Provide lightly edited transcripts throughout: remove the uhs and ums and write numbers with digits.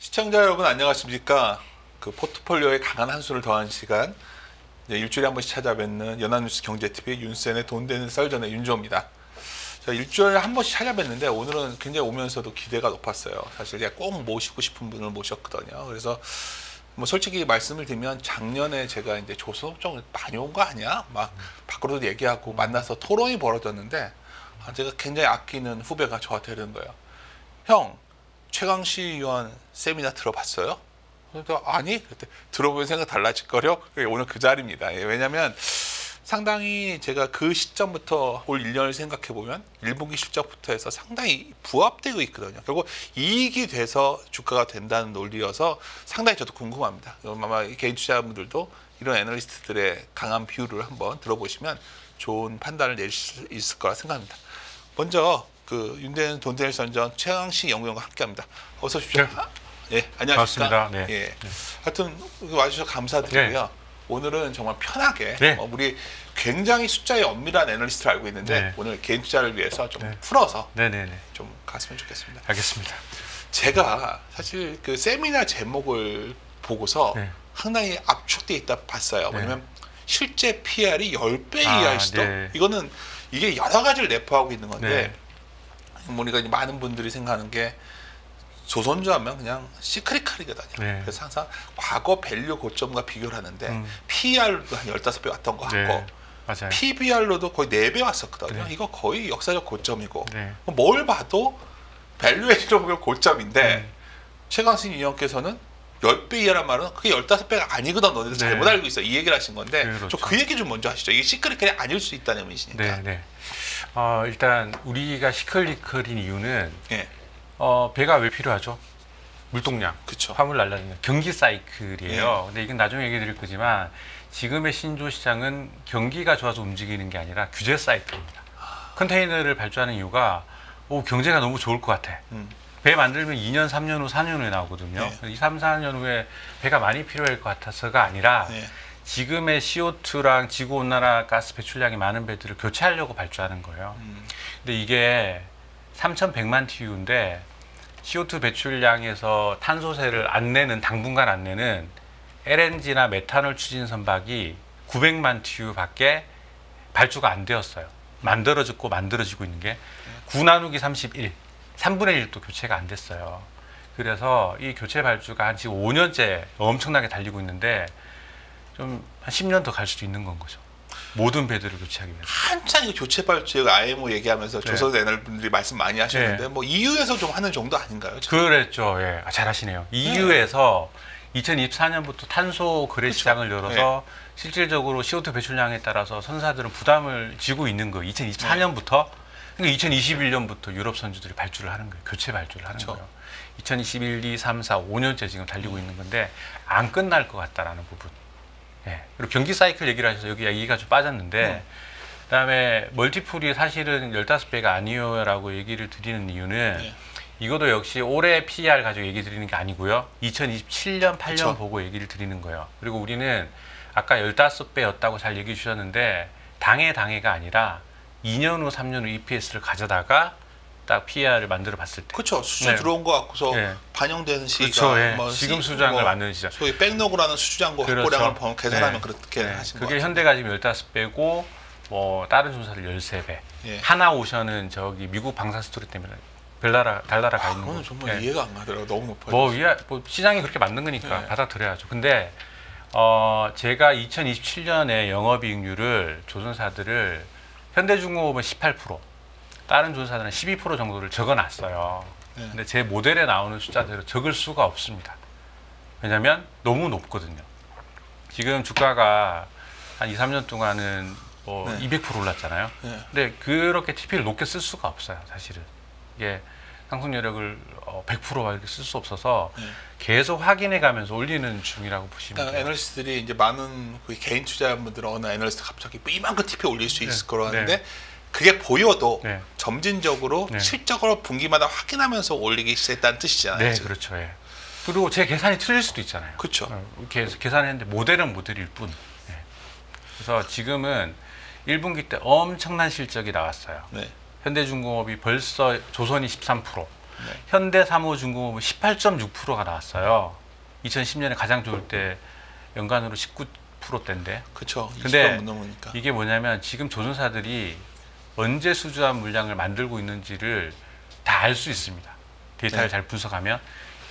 시청자 여러분 안녕하십니까? 그 포트폴리오에 강한 한 수를 더한 시간, 일주일에 한 번씩 찾아뵙는 연합뉴스 경제TV 윤센의 돈 되는 썰전의 윤조입니다. 자, 일주일에 한 번씩 찾아뵙는데 오늘은 굉장히 오면서도 기대가 높았어요. 사실 제가 꼭 모시고 싶은 분을 모셨거든요. 그래서 뭐 솔직히 말씀을 드리면 작년에 제가 이제 조선업종 많이 온 거 아니야? 막 밖으로도 얘기하고 만나서 토론이 벌어졌는데 제가 굉장히 아끼는 후배가 저한테 이러는 거예요. 형, 최강시 의원 세미나 들어봤어요? 그래서 아니, 그때 들어보면 생각 달라질 거려. 오늘 그 자리입니다. 왜냐하면 상당히 제가 그 시점부터 올 1년을 생각해 보면 1분기 실적부터 해서 상당히 부합되고 있거든요. 결국 이익이 돼서 주가가 된다는 논리여서 상당히 저도 궁금합니다. 아마 개인 투자자분들도 이런 애널리스트들의 강한 비율을 한번 들어보시면 좋은 판단을 내릴 수 있을 거라 생각합니다. 먼저 그 윤대는 돈데일 선전 최강시 연구위원과 함께합니다. 어서 오십시오. 예, 안녕하십니까? 반갑습니다. 네. 예. 네. 하여튼 와주셔서 감사드리고요. 네. 오늘은 정말 편하게 네. 우리 굉장히 숫자에 엄밀한 애널리스트를 알고 있는데 네. 오늘 개인 투자를 위해서 좀 네. 풀어서 네네네. 좀 갔으면 좋겠습니다. 알겠습니다. 제가 사실 그 세미나 제목을 보고서 네. 상당히 압축돼 있다 봤어요. 네. 왜냐면 실제 PR이 10배 이하일 수도. 네. 이거는 이게 여러 가지를 내포하고 있는 건데 네. 우리가 많은 분들이 생각하는 게 조선주 하면 그냥 시크릿칼이거든요. 네. 그래서 항상 과거 밸류 고점과 비교를 하는데 PR도 한 15배 왔던 것 같고 네. 맞아요. PBR로도 거의 4배 왔었거든요. 네. 이거 거의 역사적 고점이고 네. 뭘 봐도 밸류에이션 보면 고점인데 최강신 위원께서는 10배 이하란 말은 그게 15배가 아니거든. 너네들 네. 잘못 알고 있어. 이 얘기를 하신 건데 네, 그렇죠. 저 그 얘기 좀 먼저 하시죠. 이게 시크릿칼이 아닐 수 있다는 의미시니까. 네. 네. 일단 우리가 시클리클인 이유는 예. 배가 왜 필요하죠? 물동량, 그쵸. 화물 날라다니는 경기 사이클이에요. 근데 이건 나중에 얘기 드릴 거지만 지금의 신조 시장은 경기가 좋아서 움직이는 게 아니라 규제 사이클입니다. 컨테이너를 발주하는 이유가 경제가 너무 좋을 것 같아. 배 만들면 2년, 3년 후, 4년 후에 나오거든요. 네. 2, 3, 4년 후에 배가 많이 필요할 것 같아서가 아니라 네. 지금의 CO2랑 지구온난화 가스 배출량이 많은 배들을 교체하려고 발주하는 거예요. 근데 이게 3,100만 TU인데 CO2 배출량에서 탄소세를 안 내는, 당분간 안 내는 LNG나 메탄올 추진 선박이 900만 TU밖에 발주가 안 되었어요. 만들어지고 있는 게 9 나누기 31, 3분의 1도 교체가 안 됐어요. 그래서 이 교체 발주가 한 지금 5년째 엄청나게 달리고 있는데 좀 한 10년 더 갈 수도 있는 건 거죠. 모든 배들을 교체하기 위해서. 한창 이거 교체 발주 IMO 얘기하면서 네. 조선 애널 분들이 말씀 많이 하셨는데 네. 뭐 EU에서 좀 하는 정도 아닌가요? 지금? 그랬죠. 예. 잘하시네요. EU에서 2024년부터 탄소 거래 그쵸. 시장을 열어서 네. 실질적으로 CO2 배출량에 따라서 선사들은 부담을 지고 있는 거예요. 2024년부터. 그러니까 2021년부터 유럽 선주들이 발주를 하는 거예요. 교체 발주를 하는 그쵸. 거예요. 2021, 2, 3, 4, 5년째 지금 달리고 있는 건데 안 끝날 것 같다라는 부분. 예. 그리고 경기 사이클 얘기를 하셔서 여기 얘기가 좀 빠졌는데 그다음에 멀티풀이 사실은 15배가 아니요라고 얘기를 드리는 이유는 네. 이것도 역시 올해 PER 가지고 얘기 드리는 게 아니고요. 2027년, 8년 그쵸. 보고 얘기를 드리는 거예요. 그리고 우리는 아까 15배였다고 잘 얘기해 주셨는데 당해가 아니라 2년 후, 3년 후 EPS를 가져다가 딱 PER을 만들어 봤을 때. 그렇죠. 수주 네. 들어온 거 갖고서 네. 반영되는 시기가 그렇죠. 예. 뭐 지금 수주량을 만드는 시장. 소위 백로그라는 수주량고 그렇죠. 확보량을 계산하면 네. 그렇게 네. 하신 거 그게 같아요. 현대가 지금 15배고 뭐 다른 존사를 13배. 예. 하나오션은 저기 미국 방산 스토리 때문에 달나라 가 있는 그거는 거. 정말 네. 이해가 안 가더라고요. 너무 높아요. 뭐 시장이 그렇게 만든 거니까 네. 받아들여야죠. 근데 제가 2027년에 영업이익률을 조선사들을 현대중공업은 18%, 다른 조선사들은 12% 정도를 적어놨어요. 네. 근데 제 모델에 나오는 숫자대로 적을 수가 없습니다. 왜냐하면 너무 높거든요. 지금 주가가 한 2, 3년 동안은 뭐 네. 200% 올랐잖아요. 네. 근데 그렇게 TP를 높게 쓸 수가 없어요, 사실은. 이게 상승 여력을 100% 이렇게 쓸 수 없어서 네. 계속 확인해 가면서 올리는 중이라고 보시면 그러니까 돼요. 애널리스트들이 이제 많은 그 개인 투자자분들은 어느 애널리스트 갑자기 이만큼 TP 올릴 수 있을 거로 하는데 네. 그게 보여도 네. 점진적으로 네. 실적으로 분기마다 확인하면서 올리기 시작했다는 뜻이잖아요. 네, 지금. 그렇죠. 예. 그리고 제 계산이 틀릴 수도 있잖아요. 그렇죠. 이렇게 계산했는데 모델은 모델일 뿐. 예. 그래서 지금은 1분기 때 엄청난 실적이 나왔어요. 네. 현대중공업이 벌써 조선이 13%, 현대 사무중공업은 18.6%가 나왔어요. 2010년에 가장 좋을 때 연간으로 19%대인데. 그렇죠. 근데 20만 못 넘으니까. 이게 뭐냐면 지금 조선사들이 언제 수주한 물량을 만들고 있는지를 다 알 수 있습니다. 데이터를 잘 분석하면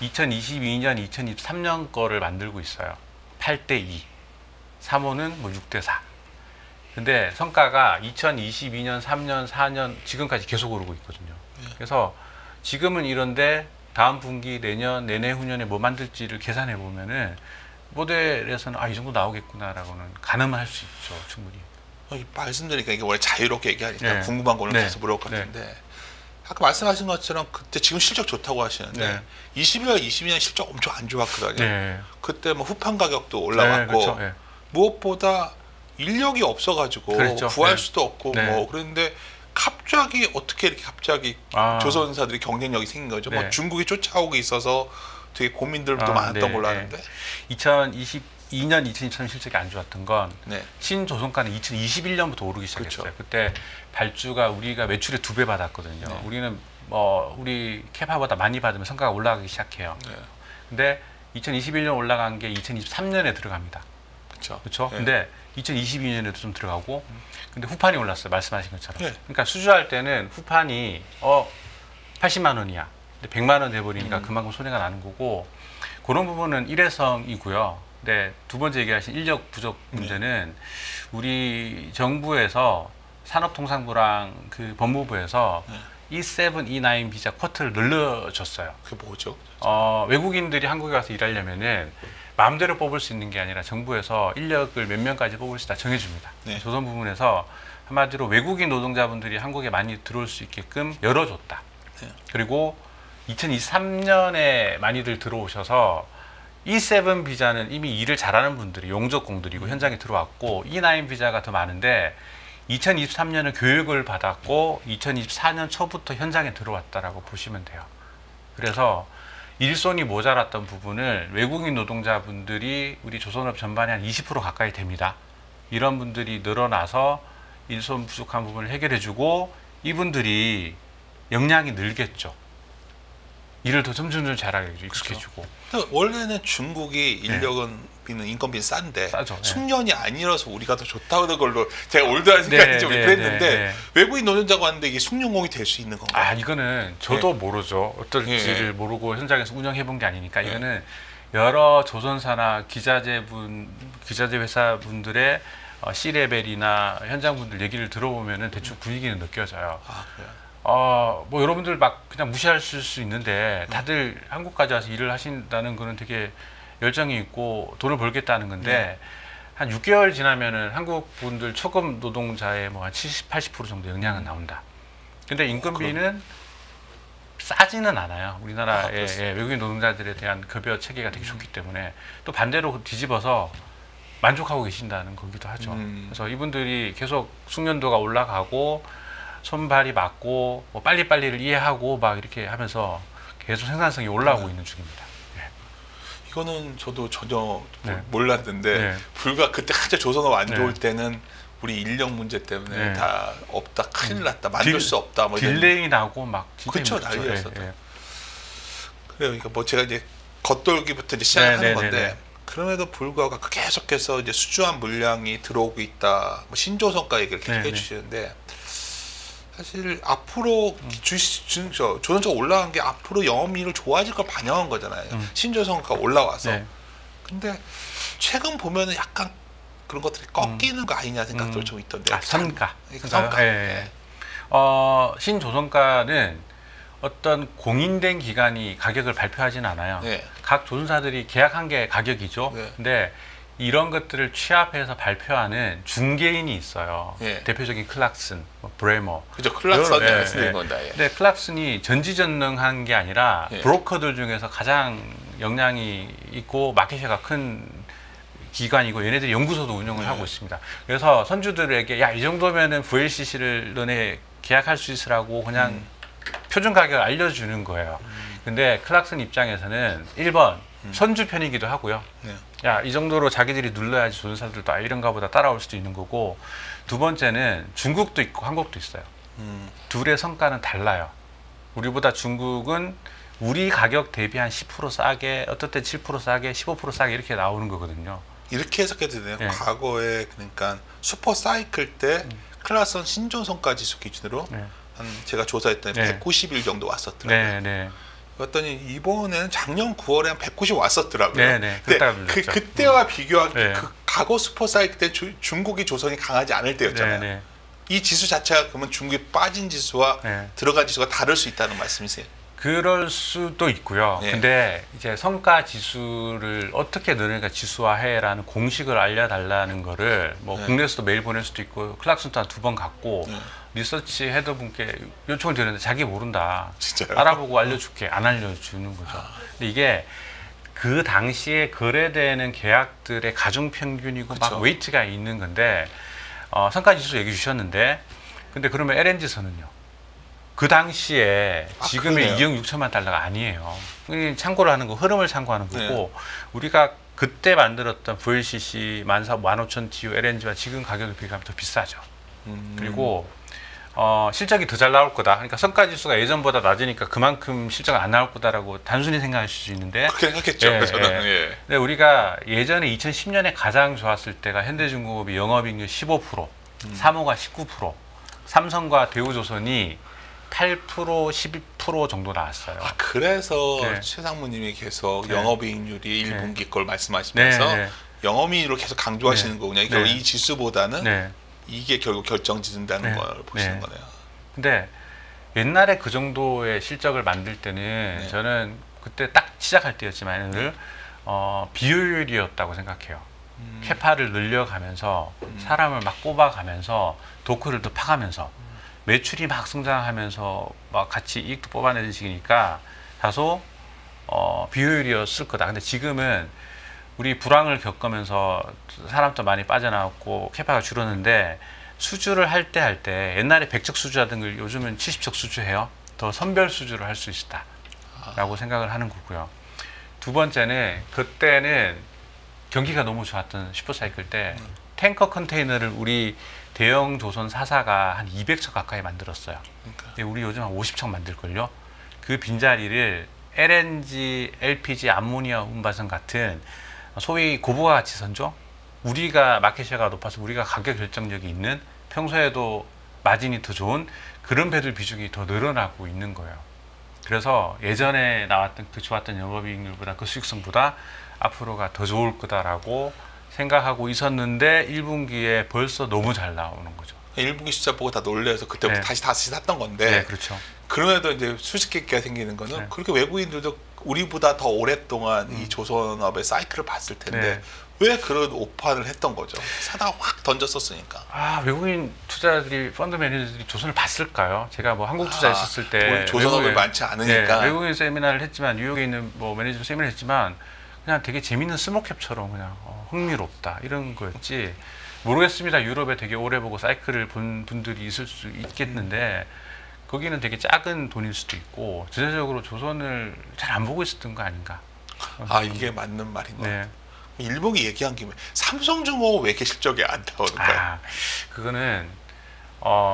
2022년, 2023년 거를 만들고 있어요. 8대2. 3호는 뭐 6대4. 근데 성과가 2022년, 3년, 4년 지금까지 계속 오르고 있거든요. 그래서 지금은 이런데 다음 분기, 내년, 내내 후년에 뭐 만들지를 계산해 보면은 모델에서는 이 정도 나오겠구나라고는 가늠할 수 있죠, 충분히. 말씀드리니까 이게 원래 자유롭게 얘기하니까 네. 궁금한 거는 네. 계속 물어볼 것 같은데 아까 말씀하신 것처럼 그때 지금 실적 좋다고 하시는데 21년, 22년 실적 엄청 안 좋았거든요. 네. 그때 뭐 후판 가격도 올라왔고 그렇죠. 네. 무엇보다 인력이 없어가지고 그랬죠. 구할 네. 수도 없고 네. 뭐 그런데 갑자기 어떻게 이렇게 갑자기 조선사들이 경쟁력이 생긴 거죠. 뭐 네. 중국이 쫓아오고 있어서 되게 고민들도 많았던 걸로 아는데 2022년, 2023년 실적이 안 좋았던 건 네. 신조선가는 2021년부터 오르기 시작했어요. 그렇죠. 그때 발주가 우리가 매출의 2배 받았거든요. 네. 우리는 우리 캐파보다 많이 받으면 성과가 올라가기 시작해요. 네. 근데 2021년 올라간 게 2023년에 들어갑니다. 그렇죠. 그렇죠? 네. 근데 2022년에도 좀 들어가고 근데 후판이 올랐어요. 말씀하신 것처럼. 네. 그러니까 수주할 때는 후판이 80만 원이야. 근데 100만 원 돼버리니까 그만큼 손해가 나는 거고 그런 부분은 일회성이고요. 근데 두 번째 얘기하신 인력 부족 문제는 우리 정부에서 산업통상부랑 그 법무부에서 E7, E9 비자 쿼터를 늘려줬어요. 그게 뭐죠? 외국인들이 한국에 와서 일하려면은 마음대로 뽑을 수 있는 게 아니라 정부에서 인력을 몇 명까지 뽑을 수 있다 정해줍니다. 네. 조선 부분에서 한마디로 외국인 노동자분들이 한국에 많이 들어올 수 있게끔 열어줬다. 네. 그리고 2023년에 많이들 들어오셔서 E7 비자는 이미 일을 잘하는 분들이 용접공들이고 현장에 들어왔고 E9 비자가 더 많은데 2023년은 교육을 받았고 2024년 초부터 현장에 들어왔다라고 보시면 돼요. 그래서 일손이 모자랐던 부분을 외국인 노동자분들이 우리 조선업 전반에 한 20% 가까이 됩니다. 이런 분들이 늘어나서 일손 부족한 부분을 해결해주고 이분들이 역량이 늘겠죠. 일을 더 점점 잘하게 익숙해지고. 그렇죠. 원래는 중국이 인력비는 인건비는 싼데 싸죠. 숙련이 아니라서 우리가 더 좋다는 걸로 제가 올드한 생각이 좀 그랬는데 외국인 노동자가 왔는데 이게 숙련공이 될 수 있는 건가요? 이거는 저도 모르죠. 어떨지를 모르고 현장에서 운영해 본 게 아니니까 이거는 여러 조선사나 기자재 회사 분들의 C레벨이나 현장 분들 얘기를 들어보면은 대충 분위기는 느껴져요. 그래요? 뭐 여러분들 막 그냥 무시하실 수 있는데 다들 한국까지 와서 일을 하신다는 거는 되게 열정이 있고 돈을 벌겠다는 건데 한 6개월 지나면은 한국 분들 초급 노동자의 뭐 한 70, 80% 정도 역량은 나온다. 근데 인건비는 싸지는 않아요. 우리나라의 외국인 노동자들에 대한 급여 체계가 되게 좋기 때문에 또 반대로 뒤집어서 만족하고 계신다는 거기도 하죠. 그래서 이분들이 계속 숙련도가 올라가고 손발이 맞고 뭐 빨리빨리를 이해하고 막 이렇게 하면서 계속 생산성이 올라오고 있는 중입니다. 이거는 저도 전혀 몰랐는데 불과 그때 한참 조선업 안 좋을 때는 우리 인력 문제 때문에 다 없다, 큰일 났다, 만들 수 없다, 뭐 딜레이 나고 막 그쵸, 난리였었다. 그래요. 그러니까 뭐 제가 이제 겉돌기부터 이제 시작하는 건데 그럼에도 불구하고 계속해서 이제 수주한 물량이 들어오고 있다. 뭐 신조선가 얘기를 계속 해주시는데. 사실 앞으로 조선사가 올라간 게 앞으로 영업이익을 좋아질 걸 반영한 거잖아요. 신조선가가 올라와서. 근데 최근 보면은 약간 그런 것들이 꺾이는 거 아니냐 생각도 좀 있던데. 선가. 선가. 신조선가는 어떤 공인된 기관이 가격을 발표하진 않아요. 각 조선사들이 계약한 게 가격이죠. 근데 이런 것들을 취합해서 발표하는 중개인이 있어요. 대표적인 클락슨, 브레머. 그죠, 클락슨에 쓰는 건다. 근데 클락슨이 전지전능한 게 아니라 브로커들 중에서 가장 역량이 있고 마켓시가 큰 기관이고 얘네들이 연구소도 운영을 하고 있습니다. 그래서 선주들에게 야, 이 정도면은 VLCC를 너네 계약할 수 있으라고 그냥 표준 가격을 알려주는 거예요. 근데 클락슨 입장에서는 1번 선주 편이기도 하고요. 야, 이 정도로 자기들이 눌러야지 조선사들도 이런가 보다 따라올 수도 있는 거고, 두 번째는 중국도 있고 한국도 있어요. 둘의 성과는 달라요. 우리보다 중국은 우리 가격 대비 한 10% 싸게, 어떨 때 7% 싸게, 15% 싸게 이렇게 나오는 거거든요. 이렇게 해석해도 되네요. 네. 과거에 그러니까 슈퍼 사이클 때 클라스원 신존 성과 지수 기준으로 네. 한 제가 조사했더니 네. 190일 정도 왔었더라고요. 네, 네. 그랬더니 이번에는 작년 9월에 한 190 왔었더라고요. 네, 네. 근데 그랬다가 그때와 비교하기 네. 그 과거 슈퍼 사이클 때 중국이 조선이 강하지 않을 때였잖아요. 네, 네. 이 지수 자체가 그러면 중국이 빠진 지수와 네. 들어간 지수가 다를 수 있다는 말씀이세요? 그럴 수도 있고요. 네. 근데 이제 성과 지수를 어떻게 너네가 지수화해라는 공식을 알려달라는 거를 뭐 네. 국내에서도 메일 보낼 수도 있고 클락슨도 한 2번 갔고 네. 리서치 헤드분께 요청을 드렸는데 자기 모른다. 진짜요? 알아보고 알려줄게. 안 알려주는 거죠. 근데 이게 그 당시에 거래되는 계약들의 가중평균이고 그쵸. 막 웨이트가 있는 건데 성과 지수 얘기 주셨는데 근데 그러면 LNG선은요? 그 당시에 지금의 그러네요. 2억 6천만 달러가 아니에요. 참고를 하는 거, 흐름을 참고하는 거고 네. 우리가 그때 만들었던 VLCC 14,000, 15,000 TU LNG와 지금 가격을 비교하면 더 비싸죠. 그리고 실적이 더 잘 나올 거다. 그러니까 성과지수가 예전보다 낮으니까 그만큼 실적이 안 나올 거다라고 단순히 생각하실 수 있는데 그렇게 생각했죠. 예, 저는. 예. 예. 근데 우리가 예전에 2010년에 가장 좋았을 때가 현대중공업이 영업이익률 15%, 삼호가 19%, 삼성과 대우조선이 8%, 12% 정도 나왔어요. 아, 그래서 네. 최 상무님이 계속 네. 영업이익률이 네. 1분기 걸 말씀하시면서 네, 네. 영업이익률을 계속 강조하시는 네. 거군요. 네. 결국 이 지수보다는 네. 이게 결국 결정짓는다는 네. 걸 보시는 네. 거네요. 근데 옛날에 그 정도의 실적을 만들 때는 네. 저는 그때 딱 시작할 때였지만 비효율이었다고 생각해요. 캐파를 늘려가면서 사람을 막 뽑아가면서 도크를 더 파가면서 매출이 막 성장하면서 막 같이 이익도 뽑아내는 식이니까 다소 비효율이었을 거다. 근데 지금은 우리 불황을 겪으면서 사람도 많이 빠져나왔고 캐파가 줄었는데 수주를 할 때 옛날에 100척 수주하던 걸 요즘은 70척 수주해요. 더 선별 수주를 할 수 있다라고 생각을 하는 거고요. 두 번째는 그때는 경기가 너무 좋았던 슈퍼사이클 때 탱커 컨테이너를 우리 대형 조선 사사가 한 200척 가까이 만들었어요. 그러니까. 근데 우리 요즘 한 50척 만들걸요. 그 빈자리를 LNG, LPG, 암모니아 운반선 같은 소위 고부가 가치 선조, 우리가 마켓시어가 높아서 우리가 가격 결정력이 있는 평소에도 마진이 더 좋은 그런 배들 비중이 더 늘어나고 있는 거예요. 그래서 예전에 나왔던 그 좋았던 영업이익률보다 그 수익성보다 앞으로가 더 좋을 거다라고 생각하고 있었는데 1분기에 벌써 너무 잘 나오는 거죠. 1분기 숫자 보고 다 놀래서 그때부터 네. 다시 샀던 건데 네, 그렇죠. 그럼에도 이제 수수께끼가 생기는 거는 네. 그렇게 외국인들도 우리보다 더 오랫동안 이 조선업의 사이클을 봤을 텐데 네. 왜 그런 오판을 했던 거죠? 사다가 확 던졌었으니까. 외국인 투자들이 펀드 매니저들이 조선을 봤을까요? 제가 뭐 한국 투자 있었을 때 우리 조선업이 많지 않으니까. 네, 외국인 세미나를 했지만 뉴욕에 있는 뭐 매니저 세미나를 했지만 그냥 되게 재밌는 스모캡처럼 그냥 흥미롭다 이런 거였지 모르겠습니다. 유럽에 되게 오래 보고 사이클을 본 분들이 있을 수 있겠는데 거기는 되게 작은 돈일 수도 있고 전체적으로 조선을 잘 안 보고 있었던 거 아닌가? 아, 이게 맞는 말인 것 같아요. 네. 일본이 얘기한 김에 삼성중공업 왜 이렇게 실적이 안 나오는 거야? 그거는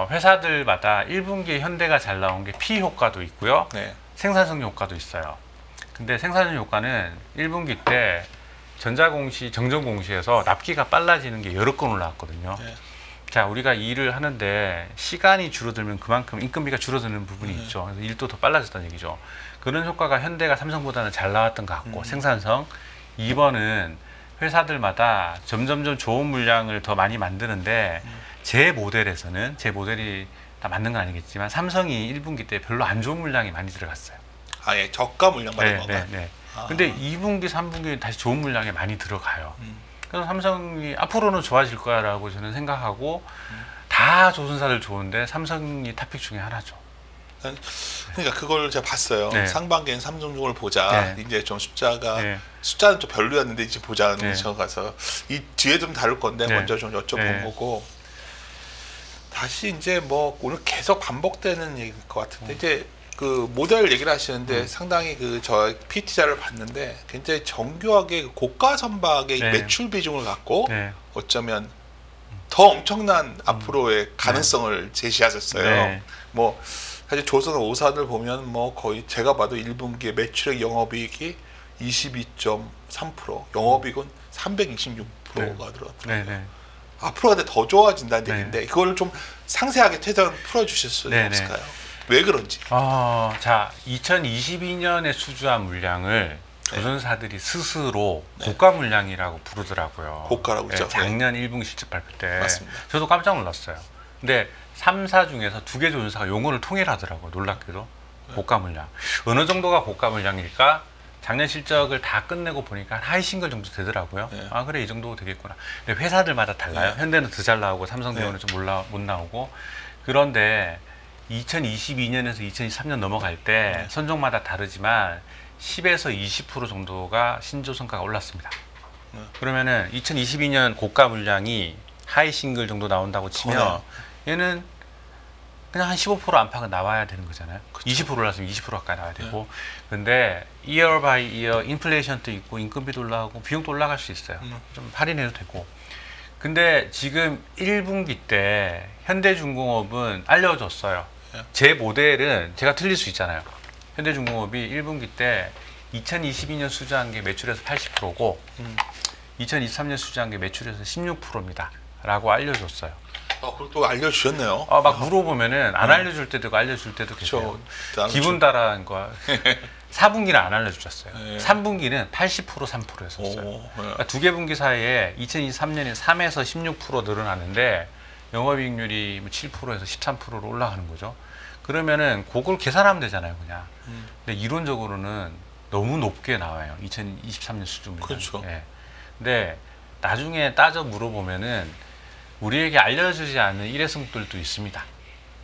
회사들마다 1분기에 현대가 잘 나온 게 P 효과도 있고요. 네. 생산성 효과도 있어요. 근데 생산성 효과는 1분기 때 전자공시, 정전공시에서 납기가 빨라지는 게 여러 건 올라왔거든요. 네. 자, 우리가 일을 하는데 시간이 줄어들면 그만큼 인건비가 줄어드는 부분이 있죠. 그래서 일도 더 빨라졌다는 얘기죠. 그런 효과가 현대가 삼성보다는 잘 나왔던 것 같고 생산성. 2번은 회사들마다 점점점 좋은 물량을 더 많이 만드는데 제 모델에서는 제 모델이 다 맞는 건 아니겠지만 삼성이 1분기 때 별로 안 좋은 물량이 많이 들어갔어요. 아예 저가 물량 받은 건가? 네. 아. 근데 2분기, 3분기 다시 좋은 물량이 많이 들어가요. 그래서 삼성이 앞으로는 좋아질 거야라고 저는 생각하고 다 조선사들 좋은데 삼성이 탑픽 중에 하나죠. 그러니까 그걸 제가 봤어요. 네. 상반기엔 삼성중공을 보자. 네. 이제 좀 숫자가 네. 숫자는 좀 별로였는데 이제 보자는 네. 가서 이 뒤에 좀 다룰 건데 네. 먼저 좀 여쭤본 네. 거고 다시 이제 뭐 오늘 계속 반복되는 얘기일 것 같은데 이제 그 모델 얘기를 하시는데 상당히 그 저 PT자를 봤는데 굉장히 정교하게 그 고가 선박의 네. 매출 비중을 갖고 네. 어쩌면 더 엄청난 앞으로의 가능성을 제시하셨어요. 네. 뭐 사실 조선 오산을 보면 뭐 거의 제가 봐도 1분기에 매출액 영업이익이 22.3%, 영업이익은 326%가 들어갔더라고요. 네네. 앞으로가 더 좋아진다는 네. 얘기인데 그걸 좀 상세하게 최대한 풀어주실 수 네네. 없을까요? 왜 그런지. 자, 2022년에 수주한 물량을 네. 조선사들이 스스로 네. 고가 물량이라고 부르더라고요. 고가라고 그러죠. 작년 1분기 실적 발표 때. 맞습니다. 저도 깜짝 놀랐어요. 근데 3사 중에서 2개 조선사가 용어를 통일하더라고요. 놀랍게도. 고가 물량. 어느 정도가 고가 물량일까? 작년 실적을 다 끝내고 보니까 하이싱글 정도 되더라고요. 네. 아, 그래, 이 정도 되겠구나. 근데 회사들마다 달라요. 네. 현대는 더 잘 나오고 삼성대우는 네. 좀 못 나오고. 그런데 2022년에서 2023년 넘어갈 때 네. 선종마다 다르지만 10에서 20% 정도가 신조성과가 올랐습니다. 네. 그러면은 2022년 고가 물량이 하이싱글 정도 나온다고 치면 네. 얘는 그냥 한 15% 안팎은 나와야 되는 거잖아요. 그쵸. 20% 올랐으면 20% 가까이 나와야 되고. 근데 이어 바이 이어 인플레이션도 있고 인건비도 올라가고 비용도 올라갈 수 있어요. 좀 할인해도 되고. 근데 지금 1분기 때 현대중공업은 알려줬어요. 예. 제 모델은 제가 틀릴 수 있잖아요. 현대중공업이 1분기 때 2022년 수주한 게 매출에서 80%고 2023년 수주한 게 매출에서 16%입니다. 라고 알려줬어요. 그걸 또 알려주셨네요. 막 물어보면은 안 알려줄 때도 있고 알려줄 때도 계세요. 그쵸. 기분 따라한 거. 4분기는 안 알려주셨어요. 네. 3분기는 80% 3%였었어요. 네. 그러니까 두 개 분기 사이에 2023년에 3에서 16% 늘어나는데 영업이익률이 7%에서 13%로 올라가는 거죠. 그러면은 그걸 계산하면 되잖아요, 그냥. 근데 이론적으로는 너무 높게 나와요. 2023년 수준. 그렇죠. 예. 근데 나중에 따져 물어보면은 우리에게 알려주지 않는 일회성들도 있습니다.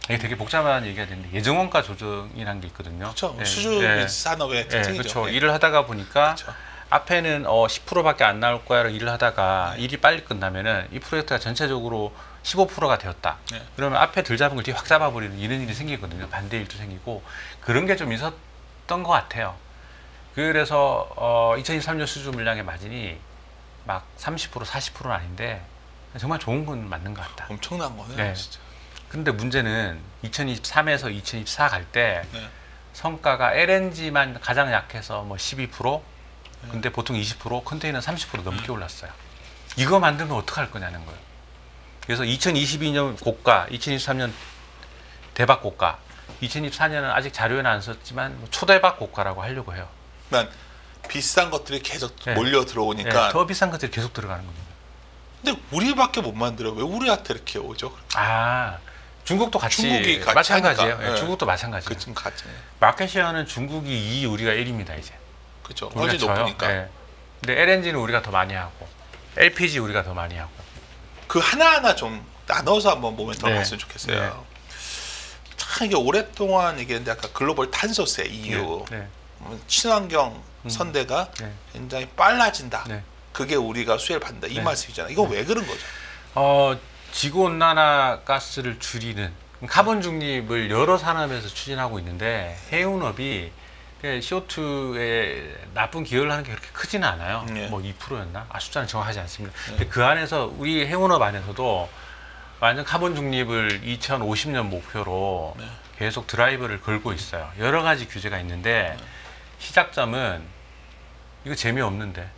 이게 되게 복잡한 얘기가 되는데 예정원가 조정이라는 게 있거든요. 그렇죠. 예. 수주 예. 산업의 예, 특징이죠. 그렇죠. 예. 일을 하다가 보니까 그렇죠. 앞에는 10%밖에 안 나올 거야로 일을 하다가 일이 빨리 끝나면은 이 프로젝트가 전체적으로 15%가 되었다. 네. 그러면 앞에 덜 잡은 걸 뒤에 확 잡아버리는 이런 일이 생기거든요. 반대 일도 생기고 그런 게 좀 있었던 것 같아요. 그래서 2023년 수주 물량의 마진이 막 30% 40%는 아닌데 정말 좋은 건 맞는 것 같다. 엄청난 거네요, 네. 진짜. 근데 문제는 2023에서 2024 갈 때 네. 성과가 LNG만 가장 약해서 뭐 12%, 근데 보통 20%, 컨테이너 30% 넘게 올랐어요. 이거 만들면 어떡할 거냐는 거예요. 그래서 2022년 고가, 2023년 대박 고가, 2024년은 아직 자료에는 안 썼지만 뭐 초대박 고가라고 하려고 해요. 그러니까 비싼 것들이 계속 네. 몰려 들어오니까. 더 비싼 것들이 계속 들어가는 겁니다. 근데 우리밖에 못 만들어. 왜 우리한테 이렇게 오죠? 중국도 같이 중국이 같이 마찬가지예요. 하니까. 네. 중국도 마찬가지예요. 그좀 같이. 마켓시어는 중국이 2, 우리가 1입니다 이제. 그렇죠. 우리가 훨씬 져요. 높으니까. 네. 근데 LNG는 우리가 더 많이 하고, LPG 우리가 더 많이 하고. 그 하나하나 좀 나눠서 한번 모멘텀 네. 봤으면 좋겠어요. 네. 참 이게 오랫동안 이게 약간 글로벌 탄소세 EU, 네. 친환경 선대가 네. 굉장히 빨라진다. 네. 그게 우리가 수혜를 받는다. 이 네. 말씀이잖아요. 이거 왜 그런 거죠? 지구 온난화 가스를 줄이는 카본 중립을 여러 산업에서 추진하고 있는데 해운업이 CO2에 나쁜 기여를 하는 게 그렇게 크지는 않아요. 네. 뭐 2%였나? 숫자는 정확하지 않습니다. 근데 그 안에서 우리 해운업 안에서도 완전 카본 중립을 2050년 목표로 네. 계속 드라이브를 걸고 있어요. 여러 가지 규제가 있는데 시작점은 이거 재미없는데.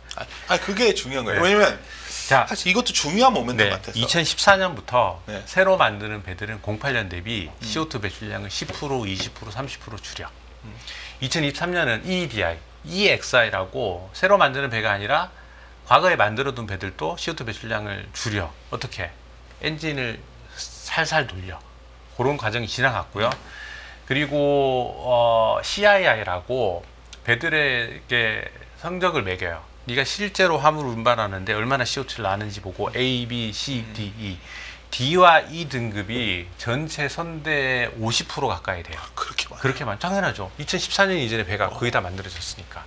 그게 중요한 거예요. 네. 왜냐면 자, 사실 이것도 중요한 모멘텀 같아서. 2014년부터 네. 새로 만드는 배들은 08년 대비 CO2 배출량을 10%, 20%, 30% 줄여. 2023년은 EEDI, EXI라고 새로 만드는 배가 아니라 과거에 만들어둔 배들도 CO2 배출량을 줄여. 어떻게? 엔진을 살살 돌려. 그런 과정이 지나갔고요. 그리고 CII라고 배들에게 성적을 매겨요. 네가 실제로 화물을 운반하는데 얼마나 CO2를 나는지 보고 A, B, C, D, E. D와 E 등급이 전체 선대의 50% 가까이 돼요. 그렇게 많아요. 그렇게 많 당연하죠. 2014년 이전에 배가 거의 다 만들어졌으니까.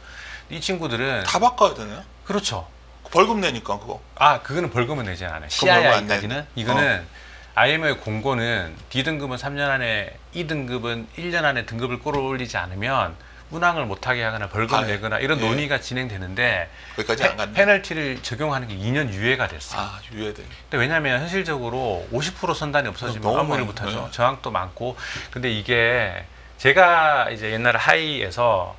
이 친구들은 다 바꿔야 되나요? 그렇죠. 벌금 내니까 그거. 그거는 벌금은 내지 않아요. 그럼 얼마 안 CII까지는 내네. 이거는 IMO의 공고는 D등급은 3년 안에 E등급은 1년 안에 등급을 끌어올리지 않으면 운항을 못하게 하거나 벌금을 내거나 이런 예. 논의가 진행되는데 거기까지 안 갔네. 페널티를 적용하는 게 2년 유예가 됐어요. 유예돼. 근데 왜냐하면 현실적으로 50% 선단이 없어지면 너무 아무 일 많아요. 못하죠. 네. 저항도 많고. 근데 이게 제가 이제 옛날에 하이에서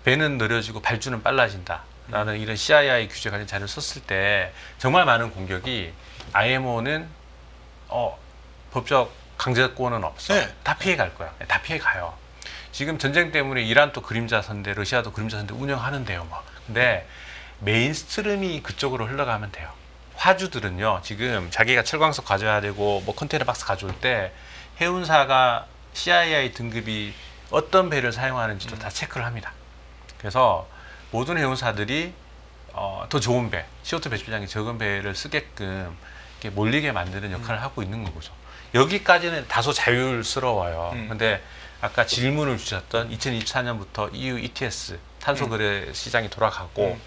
배는 느려지고 발주는 빨라진다라는 이런 CII 규제 관련 자료를 썼을 때 정말 많은 공격이 IMO는 법적 강제권은 없어. 네. 다 피해갈 거야. 다 피해가요. 지금 전쟁 때문에 이란도 그림자 선대, 러시아도 그림자 선대 운영하는데요. 뭐. 근데 메인스트림이 그쪽으로 흘러가면 돼요. 화주들은요, 지금 자기가 철광석 가져야 되고 뭐 컨테이너 박스 가져올 때 해운사가 CII 등급이 어떤 배를 사용하는지도 다 체크를 합니다. 그래서 모든 해운사들이 더 좋은 배, CO2 배출량이 적은 배를 쓰게끔 이렇게 몰리게 만드는 역할을 하고 있는 거죠. 여기까지는 다소 자율스러워요. 근데 아까 질문을 주셨던 2024년부터 EU ETS 탄소 거래 시장이 돌아가고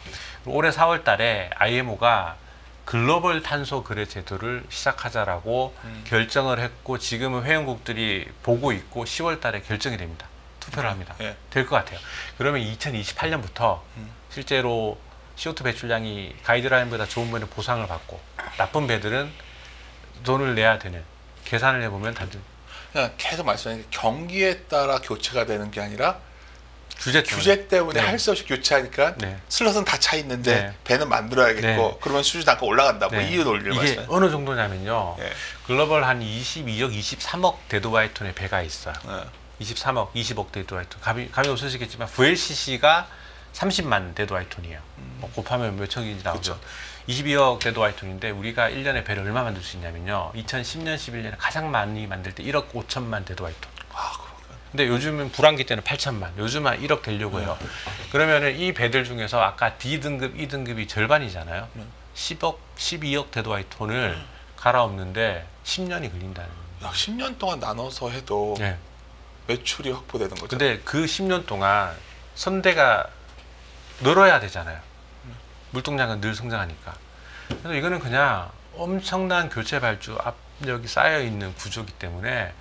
올해 4월 달에 IMO가 글로벌 탄소 거래 제도를 시작하자라고 결정을 했고 지금은 회원국들이 보고 있고 10월 달에 결정이 됩니다. 투표를 합니다. 될 것 같아요. 그러면 2028년부터 실제로 CO2 배출량이 가이드라인보다 좋은 배는 보상을 받고 나쁜 배들은 돈을 내야 되는 계산을 해보면 다들 그냥 계속 말씀하신 게 경기에 따라 교체가 되는 게 아니라 규제 때문에 네. 할 수 없이 교체하니까 네. 슬롯은 다 차 있는데 네. 배는 만들어야겠고 네. 그러면 수준 단가 올라간다. 뭐 네. 이 논리를 이게 말씀하세요. 어느 정도냐면요. 예. 글로벌 한 22억, 23억 데드와이톤의 배가 있어요. 예. 23억, 20억 데드와이톤. 감이 없으시겠지만 VLCC가 30만 데드와이톤이에요. 뭐 곱하면 몇 척인지 나오죠. 그쵸. 22억 데드와이톤인데 우리가 1년에 배를 얼마 만들 수 있냐면요. 2010년, 11년에 가장 많이 만들 때 1억 5천만 데드와이톤. 아, 그렇구나. 근데 요즘은 불황기 때는 8천만, 요즘은 한 1억 되려고 해요. 그러면은 이 배들 중에서 아까 D등급, E등급이 절반이잖아요. 10억, 12억 데드와이톤을 갈아엎는데 10년이 걸린다는 거예요. 야, 10년 동안 나눠서 해도 네. 매출이 확보되는 거죠. 근데 그 10년 동안 선대가 늘어야 되잖아요. 물동량은 늘 성장하니까. 그래서 이거는 그냥 엄청난 교체 발주 압력이 쌓여 있는 구조이기 때문에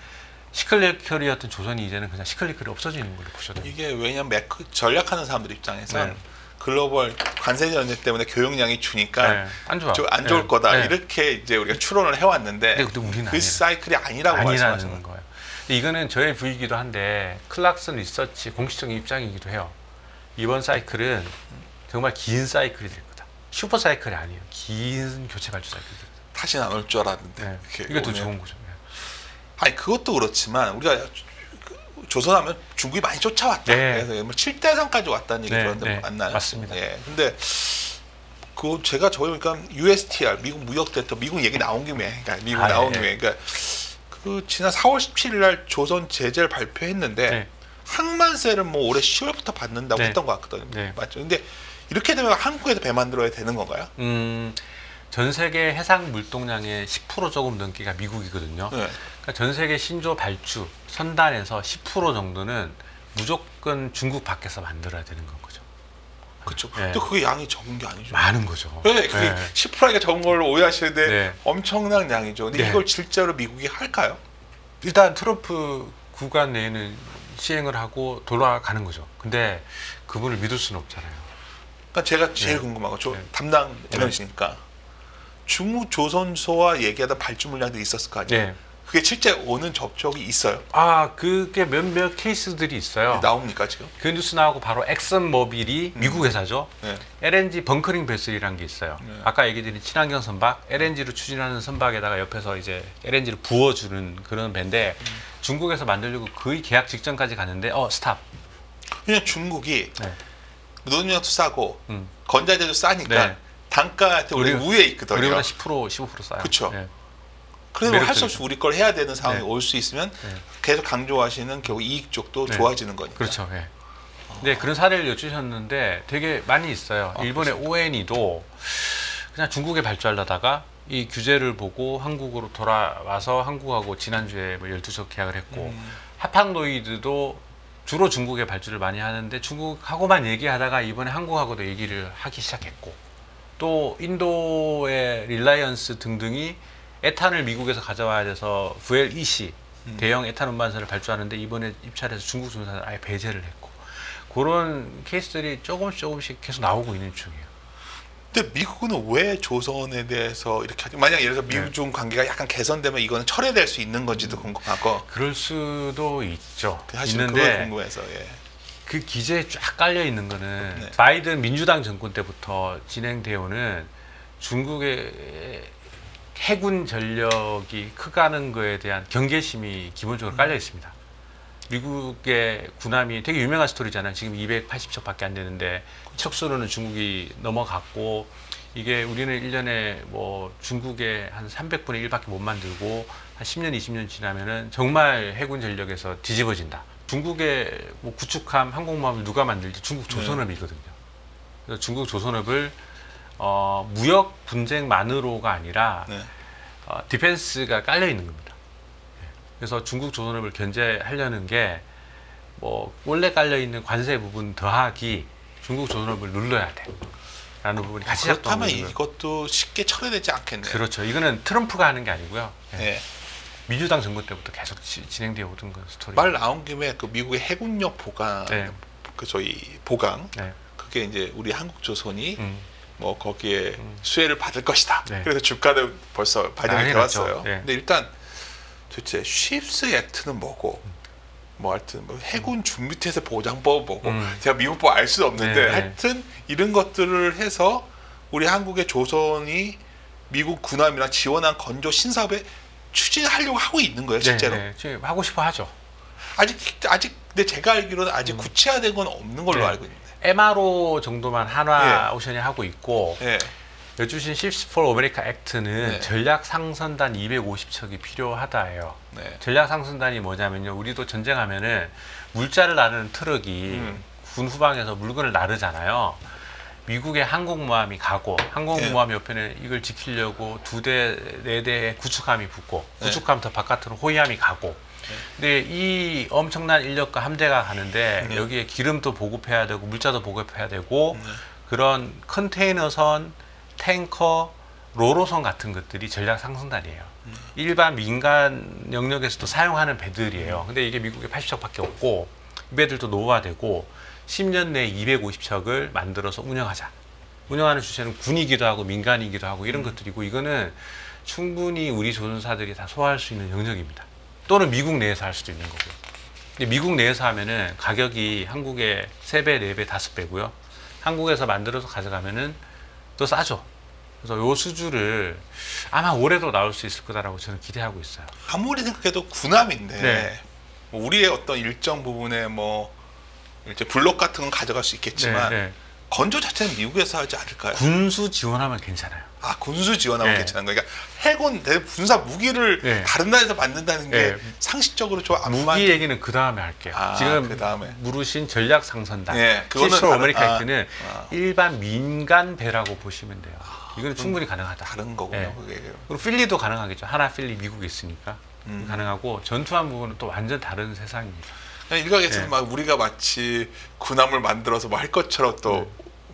시클리컬이었던 조선이 이제는 그냥 시클리컬이 없어지는 걸로 보셔도 돼요. 이게 왜냐면 전략하는 사람들 입장에서 네. 글로벌 관세 전쟁 때문에 교역량이 주니까 네, 안 좋아. 안 좋을 네. 거다 네. 이렇게 이제 우리가 추론을 해왔는데 근데 우리는 그 아니라. 사이클이 아니라고 말씀하시는 아니라는 거예요. 거예요. 근데 이거는 저의 부이기도 한데 클락슨 리서치 공식적인 입장이기도 해요. 이번 사이클은 정말 긴 사이클이 될 거다. 슈퍼 사이클이 아니에요. 긴 교체 발주 사이클이 될 거다. 다시는 안 올 줄 알았는데 네. 이렇게 이게 더 오면. 좋은 거죠. 네. 아니 그것도 그렇지만 우리가 조선하면 중국이 많이 쫓아왔다. 네. 그래서 뭐 7대3까지 왔다는 얘기 네, 들었는데 네. 맞나요? 맞습니다. 예. 근데 그 제가 저희 그러니까 USTR 미국 무역 대터 미국 얘기 나온 김에 그러니까 미국 나온 네. 김에 그러니까 그 지난 4월 17일 날 조선 제재를 발표했는데 네. 항만세를 뭐 올해 10월부터 받는다고 네. 했던 것 같거든요. 네. 맞죠? 근데 이렇게 되면 한국에서 배 만들어야 되는 건가요? 전 세계 해상 물동량의 10% 조금 넘기가 미국이거든요. 네. 그러니까 전 세계 신조 발주 선단에서 10% 정도는 무조건 중국 밖에서 만들어야 되는 건 거죠. 그렇죠. 네. 또 그게 양이 적은 게 아니죠. 많은 거죠. 네, 그게 10%가 적은 걸로 오해하시는데 네. 엄청난 양이죠. 근데 네. 이걸 실제로 미국이 할까요? 일단 트럼프 구간 내에는 시행을 하고 돌아가는 거죠. 근데 그분을 믿을 수는 없잖아요. 그러니까 제가 제일 네. 궁금한 거, 저 네. 담당 에너지니까 중국 조선소와 얘기하다 발주 물량들이 있었을 거 아니에요? 네. 그게 실제 오는 접촉이 있어요? 그게 몇몇 케이스들이 있어요. 나옵니까 지금? 그 뉴스 나오고 바로 엑슨 모빌이 미국 회사죠. 네. LNG 벙커링 베슬이라는 게 있어요. 네. 아까 얘기드린 친환경 선박, LNG로 추진하는 선박에다가 옆에서 이제 LNG를 부어주는 그런 배인데 중국에서 만들려고 거의 계약 직전까지 갔는데 스탑. 그냥 중국이 네. 노동력도 싸고 음. 건자재도 싸니까 네. 단가 우리 위에 있거든요. 우리보다 10% 15% 싸요. 그쵸. 네. 그래도 할 수 없이 우리 걸 해야 되는 상황이 네. 올 수 있으면 네. 계속 강조하시는 결국 이익 쪽도 네. 좋아지는 거니까. 그렇죠. 예. 네, 그런 사례를 여쭈셨는데 되게 많이 있어요. 일본의 ONE도 그냥 중국에 발주하려다가 이 규제를 보고 한국으로 돌아와서 한국하고 지난주에 뭐 12척 계약을 했고 하팡노이드도 주로 중국에 발주를 많이 하는데 중국하고만 얘기하다가 이번에 한국하고도 얘기를 하기 시작했고 또 인도의 릴라이언스 등등이 에탄을 미국에서 가져와야 돼서 VLEC 대형 에탄 운반선을 발주하는데 이번에 입찰해서 중국 조선사를 아예 배제를 했고 그런 케이스들이 조금씩 계속 나오고 있는 중이에요. 근데 미국은 왜 조선에 대해서 이렇게 하지? 만약 예를 들어서 미국 중 관계가 약간 개선되면 이거는 철회될 수 있는 건지도 궁금하고. 그럴 수도 있죠. 사실 그거 있는데 궁금해서. 예. 그 기재에 쫙 깔려 있는 거는 네. 바이든 민주당 정권 때부터 진행되어 오는 중국의 해군 전력이 커가는 거에 대한 경계심이 기본적으로 깔려 있습니다. 미국의 군함이 되게 유명한 스토리잖아요. 지금 280척밖에 안 되는데 척수로는 중국이 넘어갔고, 이게 우리는 1년에 뭐 중국의 한 300분의 1밖에 못 만들고 한 10년, 20년 지나면은 정말 해군 전력에서 뒤집어진다. 중국의 뭐 구축함, 항공모함을 누가 만들지? 중국 조선업이거든요. 그래서 중국 조선업을 무역 분쟁만으로가 아니라 네. 디펜스가 깔려 있는 겁니다. 그래서 중국 조선업을 견제하려는 게 뭐 원래 깔려 있는 관세 부분 더하기 중국 조선업을 눌러야 돼. 라는 부분이 같이 그렇다면 작동하는 거예요. 이것도 쉽게 철회되지 않겠네요. 그렇죠. 이거는 트럼프가 하는 게 아니고요. 네. 민주당 정권 때부터 계속 진행되어 오던 그 스토리. 말 나온 김에 그 미국의 해군력 보강, 네. 그 저희 보강, 네. 그게 이제 우리 한국 조선이 음. 뭐 거기에 수혜를 받을 것이다. 네. 그래서 주가도 벌써 반영이 난리 되었어요. 났죠. 네. 근데 일단 도대체 쉽스 액트는 뭐고, 뭐 하여튼 뭐 해군 준비태세 보장법 뭐고, 제가 미국법 알 수 없는데 네, 네. 하여튼 이런 것들을 해서 우리 한국의 조선이 미국 군함이나 지원한 건조 신사업에 추진하려고 하고 있는 거예요, 실제로. 네, 네. 지금 하고 싶어 하죠. 아직 근데 제가 알기로는 아직 구체화된 건 없는 걸로 네. 알고 있는데. MRO 정도만 한화 오션이 하고 있고, 예. 여주신 Ships for America Act는 네. 전략 상선단 250척이 필요하다예요. 네. 전략 상선단이 뭐냐면요, 우리도 전쟁하면은 물자를 나르는 트럭이 군 후방에서 물건을 나르잖아요. 미국의 항공모함이 가고, 항공모함 옆에는 이걸 지키려고 2대, 4대의 구축함이 붙고, 구축함 더 바깥으로 호위함이 가고. 근데 이 엄청난 인력과 함대가 가는데 여기에 기름도 보급해야 되고 물자도 보급해야 되고, 그런 컨테이너선, 탱커, 로로선 같은 것들이 전략 상선단이에요. 일반 민간 영역에서도 사용하는 배들이에요. 근데 이게 미국에 80척밖에 없고, 이 배들도 노후화되고 10년 내에 250척을 만들어서 운영하자. 운영하는 주체는 군이기도 하고 민간이기도 하고 이런 것들이고, 이거는 충분히 우리 조선사들이 다 소화할 수 있는 영역입니다. 또는 미국 내에서 할 수도 있는 거고요. 근데 미국 내에서 하면은 가격이 한국의 3배, 4배, 5배고요. 한국에서 만들어서 가져가면은 또 싸죠. 그래서 요 수주를 아마 올해도 나올 수 있을 거다라고 저는 기대하고 있어요. 아무리 생각해도 군함인데 네. 뭐 우리의 어떤 일정 부분에 뭐 이제 블록 같은 건 가져갈 수 있겠지만 네, 네. 건조 자체는 미국에서 하지 않을까요? 군수 지원하면 괜찮아요. 아, 군수 지원하면 네. 괜찮은 거예요. 그러니까 해군 군사 무기를 네. 다른 나라에서 만든다는 게 네. 상식적으로 좀 안 무기 얘기는 그 다음에 할게요. 아, 지금 그다음에. 물으신 전략 상선단, 네, 그거는 시스로 다른- 아메리카 액트는 아. 일반 민간 배라고 보시면 돼요. 이거는 충분히 가능하다. 다른 거군요. 네. 그게. 그리고 필리도 가능하겠죠. 하나 필리 미국에 있으니까 가능하고, 전투함 부분은 또 완전 다른 세상입니다. 그냥 일각에서는 네. 막 우리가 마치 군함을 만들어서 뭐 할 것처럼 또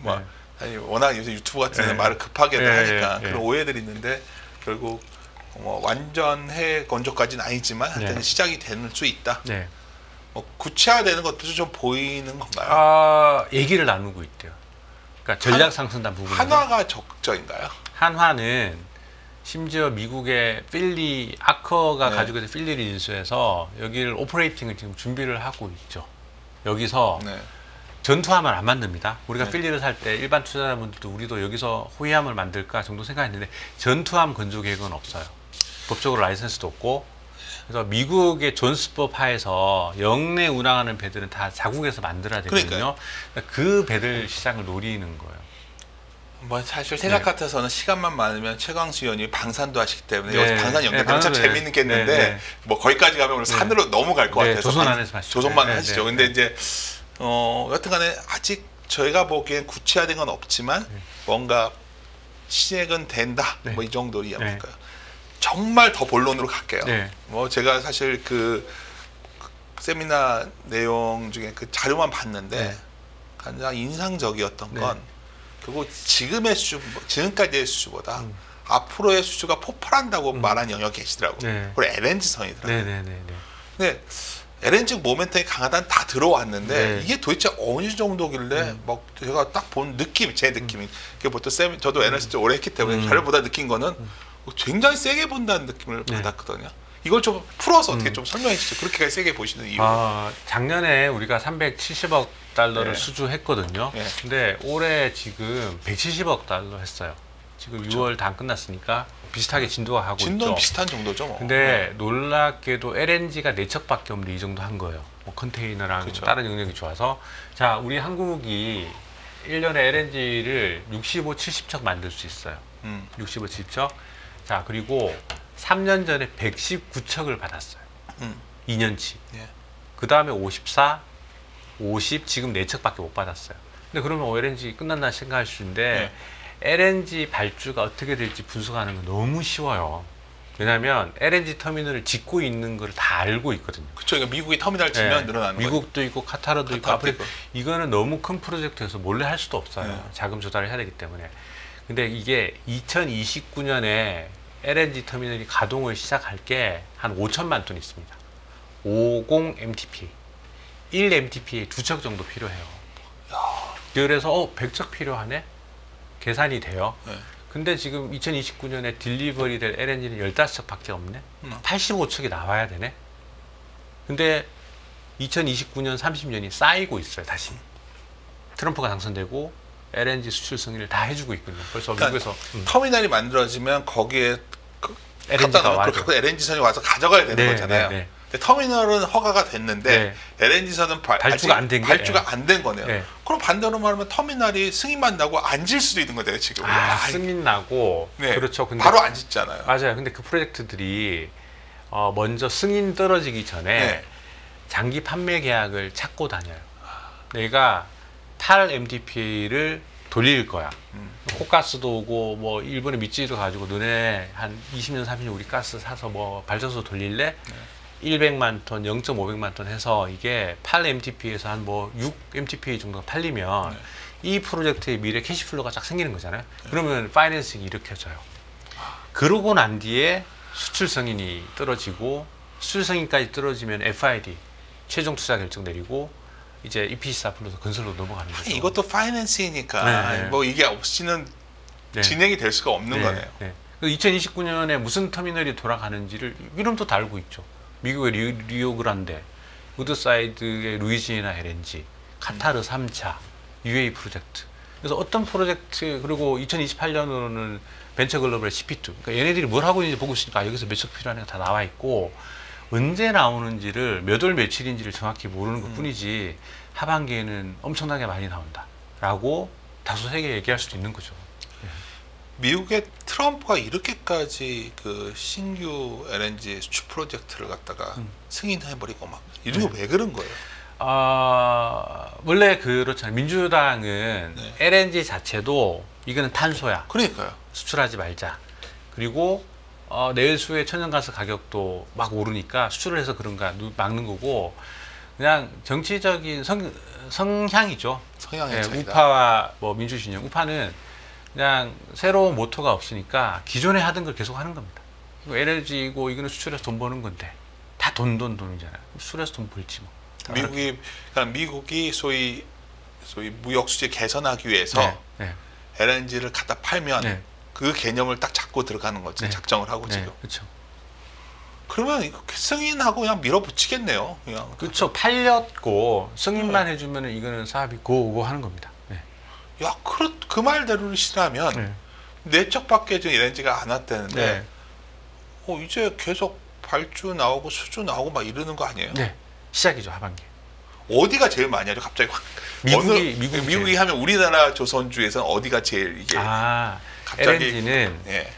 막 네. 아니 워낙 요새 유튜브 같은 데 네. 말을 급하게들 네, 하니까 네, 그런 네. 오해들이 있는데 결국 뭐 완전 해외 건조까지는 아니지만 하여튼 네. 시작이 되는 수 있다. 네. 뭐 구체화되는 것도 좀 보이는 건가요? 얘기를 나누고 있대요. 그러니까 전략 상선단 부분에서 한화가 적정인가요? 한화는 심지어 미국의 필리 아커가 네. 가지고 있는 필리를 인수해서 여기를 오퍼레이팅을 지금 준비를 하고 있죠. 여기서 네. 전투함을 안 만듭니다. 우리가 네. 필리를 살 때 일반 투자자분들도 우리도 여기서 호위함을 만들까 정도 생각했는데 전투함 건조 계획은 없어요. 법적으로 라이선스도 없고. 그래서 미국의 존스법 하에서 영내 운항하는 배들은 다 자국에서 만들어야 되거든요. 그러니까요. 그러니까 그 배들 시장을 노리는 거예요. 뭐 사실 생각 네. 같아서는 시간만 많으면 최광수 의원이 방산도 하시기 때문에 네. 여기서 방산 연결되면 참 네, 재미있겠는데 네, 네. 뭐 거기까지 가면 오늘 산으로 넘어갈 것 네, 같아서 조선 안에서 하시죠. 조선만 네, 하시죠. 네, 근데 네. 이제 여튼간에 아직 저희가 보기엔 구체화된 건 없지만 뭔가 시행은 된다. 네. 뭐 이 정도 이해할까요? 정말 더 본론으로 갈게요. 네. 뭐 제가 사실 그 세미나 내용 중에 그 자료만 봤는데 네. 가장 인상적이었던 네. 건 결국 지금의 수주, 지금까지의 수주보다 앞으로의 수주가 폭발한다고 말한 영역이 계시더라고요. 네. 그리고 LNG선이더라고요. 네네네. 근데 LNG 모멘텀이 강하다는 다 들어왔는데 네. 이게 도대체 어느 정도길래 막 제가 딱 본 느낌, 제 느낌이 그게 보통 저도 에너지 오래 했기 때문에 자료보다 느낀 거는 굉장히 세게 본다는 느낌을 네. 받았거든요. 이걸 좀 풀어서 어떻게 좀 설명해 주시죠. 그렇게까지 세게 보시는 이유. 작년에 우리가 370억 달러를 네. 수주했거든요. 네. 근데 올해 지금 170억 달러 했어요. 지금 6월 다 안 끝났으니까 비슷하게 진도가 가고 진도는 있죠. 비슷한 정도죠. 뭐. 근데 놀랍게도 LNG가 4척밖에 없는데 이 정도 한 거예요. 뭐 컨테이너랑 그쵸. 다른 영역이 좋아서. 자, 우리 한국이 1년에 LNG를 65, 70척 만들 수 있어요. 65, 70척. 자, 그리고 3년 전에 119척을 받았어요. 음. 2년치. 예. 그 다음에 54, 50, 지금 4척밖에 못 받았어요. 근데 그러면 LNG 끝났나 생각할 수 있는데 LNG 발주가 어떻게 될지 분석하는 건 너무 쉬워요. 왜냐하면 LNG 터미널을 짓고 있는 걸 다 알고 있거든요. 그렇죠. 그러니까 미국이 터미널 지면 네. 늘어나는 거죠. 미국도 있고 카타르도 있고 카타르도 아프리카. 이거는 너무 큰 프로젝트여서 몰래 할 수도 없어요. 네. 자금 조달을 해야 되기 때문에. 근데 이게 2029년에 LNG 터미널이 가동을 시작할 게 한 5천만 톤 있습니다. 50 MTPA. 1 MTPA 2척 정도 필요해요. 그래서 100척 필요하네? 계산이 돼요. 네. 근데 지금 2029년에 딜리버리 될 LNG는 15척밖에 없네? 85척이 나와야 되네? 근데 2029년, 30년이 쌓이고 있어요, 다시. 트럼프가 당선되고 LNG 수출 승인을 다 해주고 있거든요. 벌써 그러니까 미국에서. 터미널이 만들어지면 거기에 LNG가 갖다 놓고 LNG선이 와서 가져가야 되는 거잖아요. 네. 근데 터미널은 허가가 됐는데 LNG선은 발주가 안 된 게- 발주가 안 된 거네요. 네. 그럼 반대로 말하면 터미널이 승인만 나고 안 질 수도 있는 거예요, 지금. 승인 나고. 네. 그렇죠. 근데 바로 안 짓잖아요. 맞아요. 근데 그 프로젝트들이 먼저 승인 떨어지기 전에 네. 장기 판매 계약을 찾고 다녀요. 내가 8 MTPA를 돌릴 거야. 호가스도 오고 뭐 일본의 미찌도 가지고 너네 한 20년 30년 우리 가스 사서 뭐 발전소 돌릴래? 100만 톤, 0.500만 톤 해서 이게 8 MTPA에서 한 뭐 6 MTPA 정도가 팔리면 이 프로젝트의 미래 캐시플로가 쫙 생기는 거잖아요. 그러면 파이낸싱이 일으켜져요. 그러고 난 뒤에 수출 승인이 떨어지고 수출 승인까지 떨어지면 FID 최종 투자 결정 내리고 이제 EPC4 플러스 건설로 넘어가는 거죠. 이것도 파이낸싱이니까 네. 뭐 이게 없이는 진행이 될 수가 없는 거네요. 네. 2029년에 무슨 터미널이 돌아가는지를 이름도 다 알고 있죠. 미국의 리오그란데, 우드사이드의 루이지애나 LNG, 카타르 3차, UAE 프로젝트. 그래서 어떤 프로젝트, 그리고 2028년으로는 벤처글로벌 CP2. 그러니까 얘네들이 뭘 하고 있는지 보고 있으니까 여기서 몇 척 필요하는 게 다 나와 있고, 언제 나오는지를 몇 월 며칠인지를 정확히 모르는 것 뿐이지, 하반기에는 엄청나게 많이 나온다. 라고 다소 세게 얘기할 수도 있는 거죠. 미국의 트럼프가 이렇게까지 그 신규 LNG 수출 프로젝트를 갖다가 승인해버리고 막 이런 거 왜 그런 거예요? 원래 그렇잖아요. 민주당은 네. LNG 자체도 이거는 탄소야. 그러니까요. 수출하지 말자. 그리고 내일 수의 천연가스 가격도 막 오르니까 수출을 해서 그런가 막는 거고 그냥 정치적인 성향이죠. 성향의 네, 차이다. 우파와 뭐 민주진영. 우파는 그냥 새로운 모토가 없으니까 기존에 하던 걸 계속 하는 겁니다. 이거 LNG고 이거는 수출해서 돈 버는 건데 다 돈이잖아요. 수출해서 돈 벌지 뭐. 미국이 소위 무역 수지 개선하기 위해서 네. LNG를 갖다 팔면 네. 그 개념을 딱 잡고 들어가는 거지. 네. 작정을 하고 네, 지금. 그렇죠. 그러면 이거 승인하고 그냥 밀어붙이겠네요. 그냥. 그렇죠. 팔렸고 승인만 해주면 이거는 사업이 고고 하는 겁니다. 네. 야, 그 말대로를 싫으면 네 척밖에 지금 LNG가 안 왔다는데 이제 계속 발주 나오고 수주 나오고 막 이러는 거 아니에요? 네. 시작이죠, 하반기. 어디가 제일 많이 하죠? 갑자기 확 미국이 하면 우리나라 조선주에서는 어디가 제일 이게 갑자기 LNG는 예.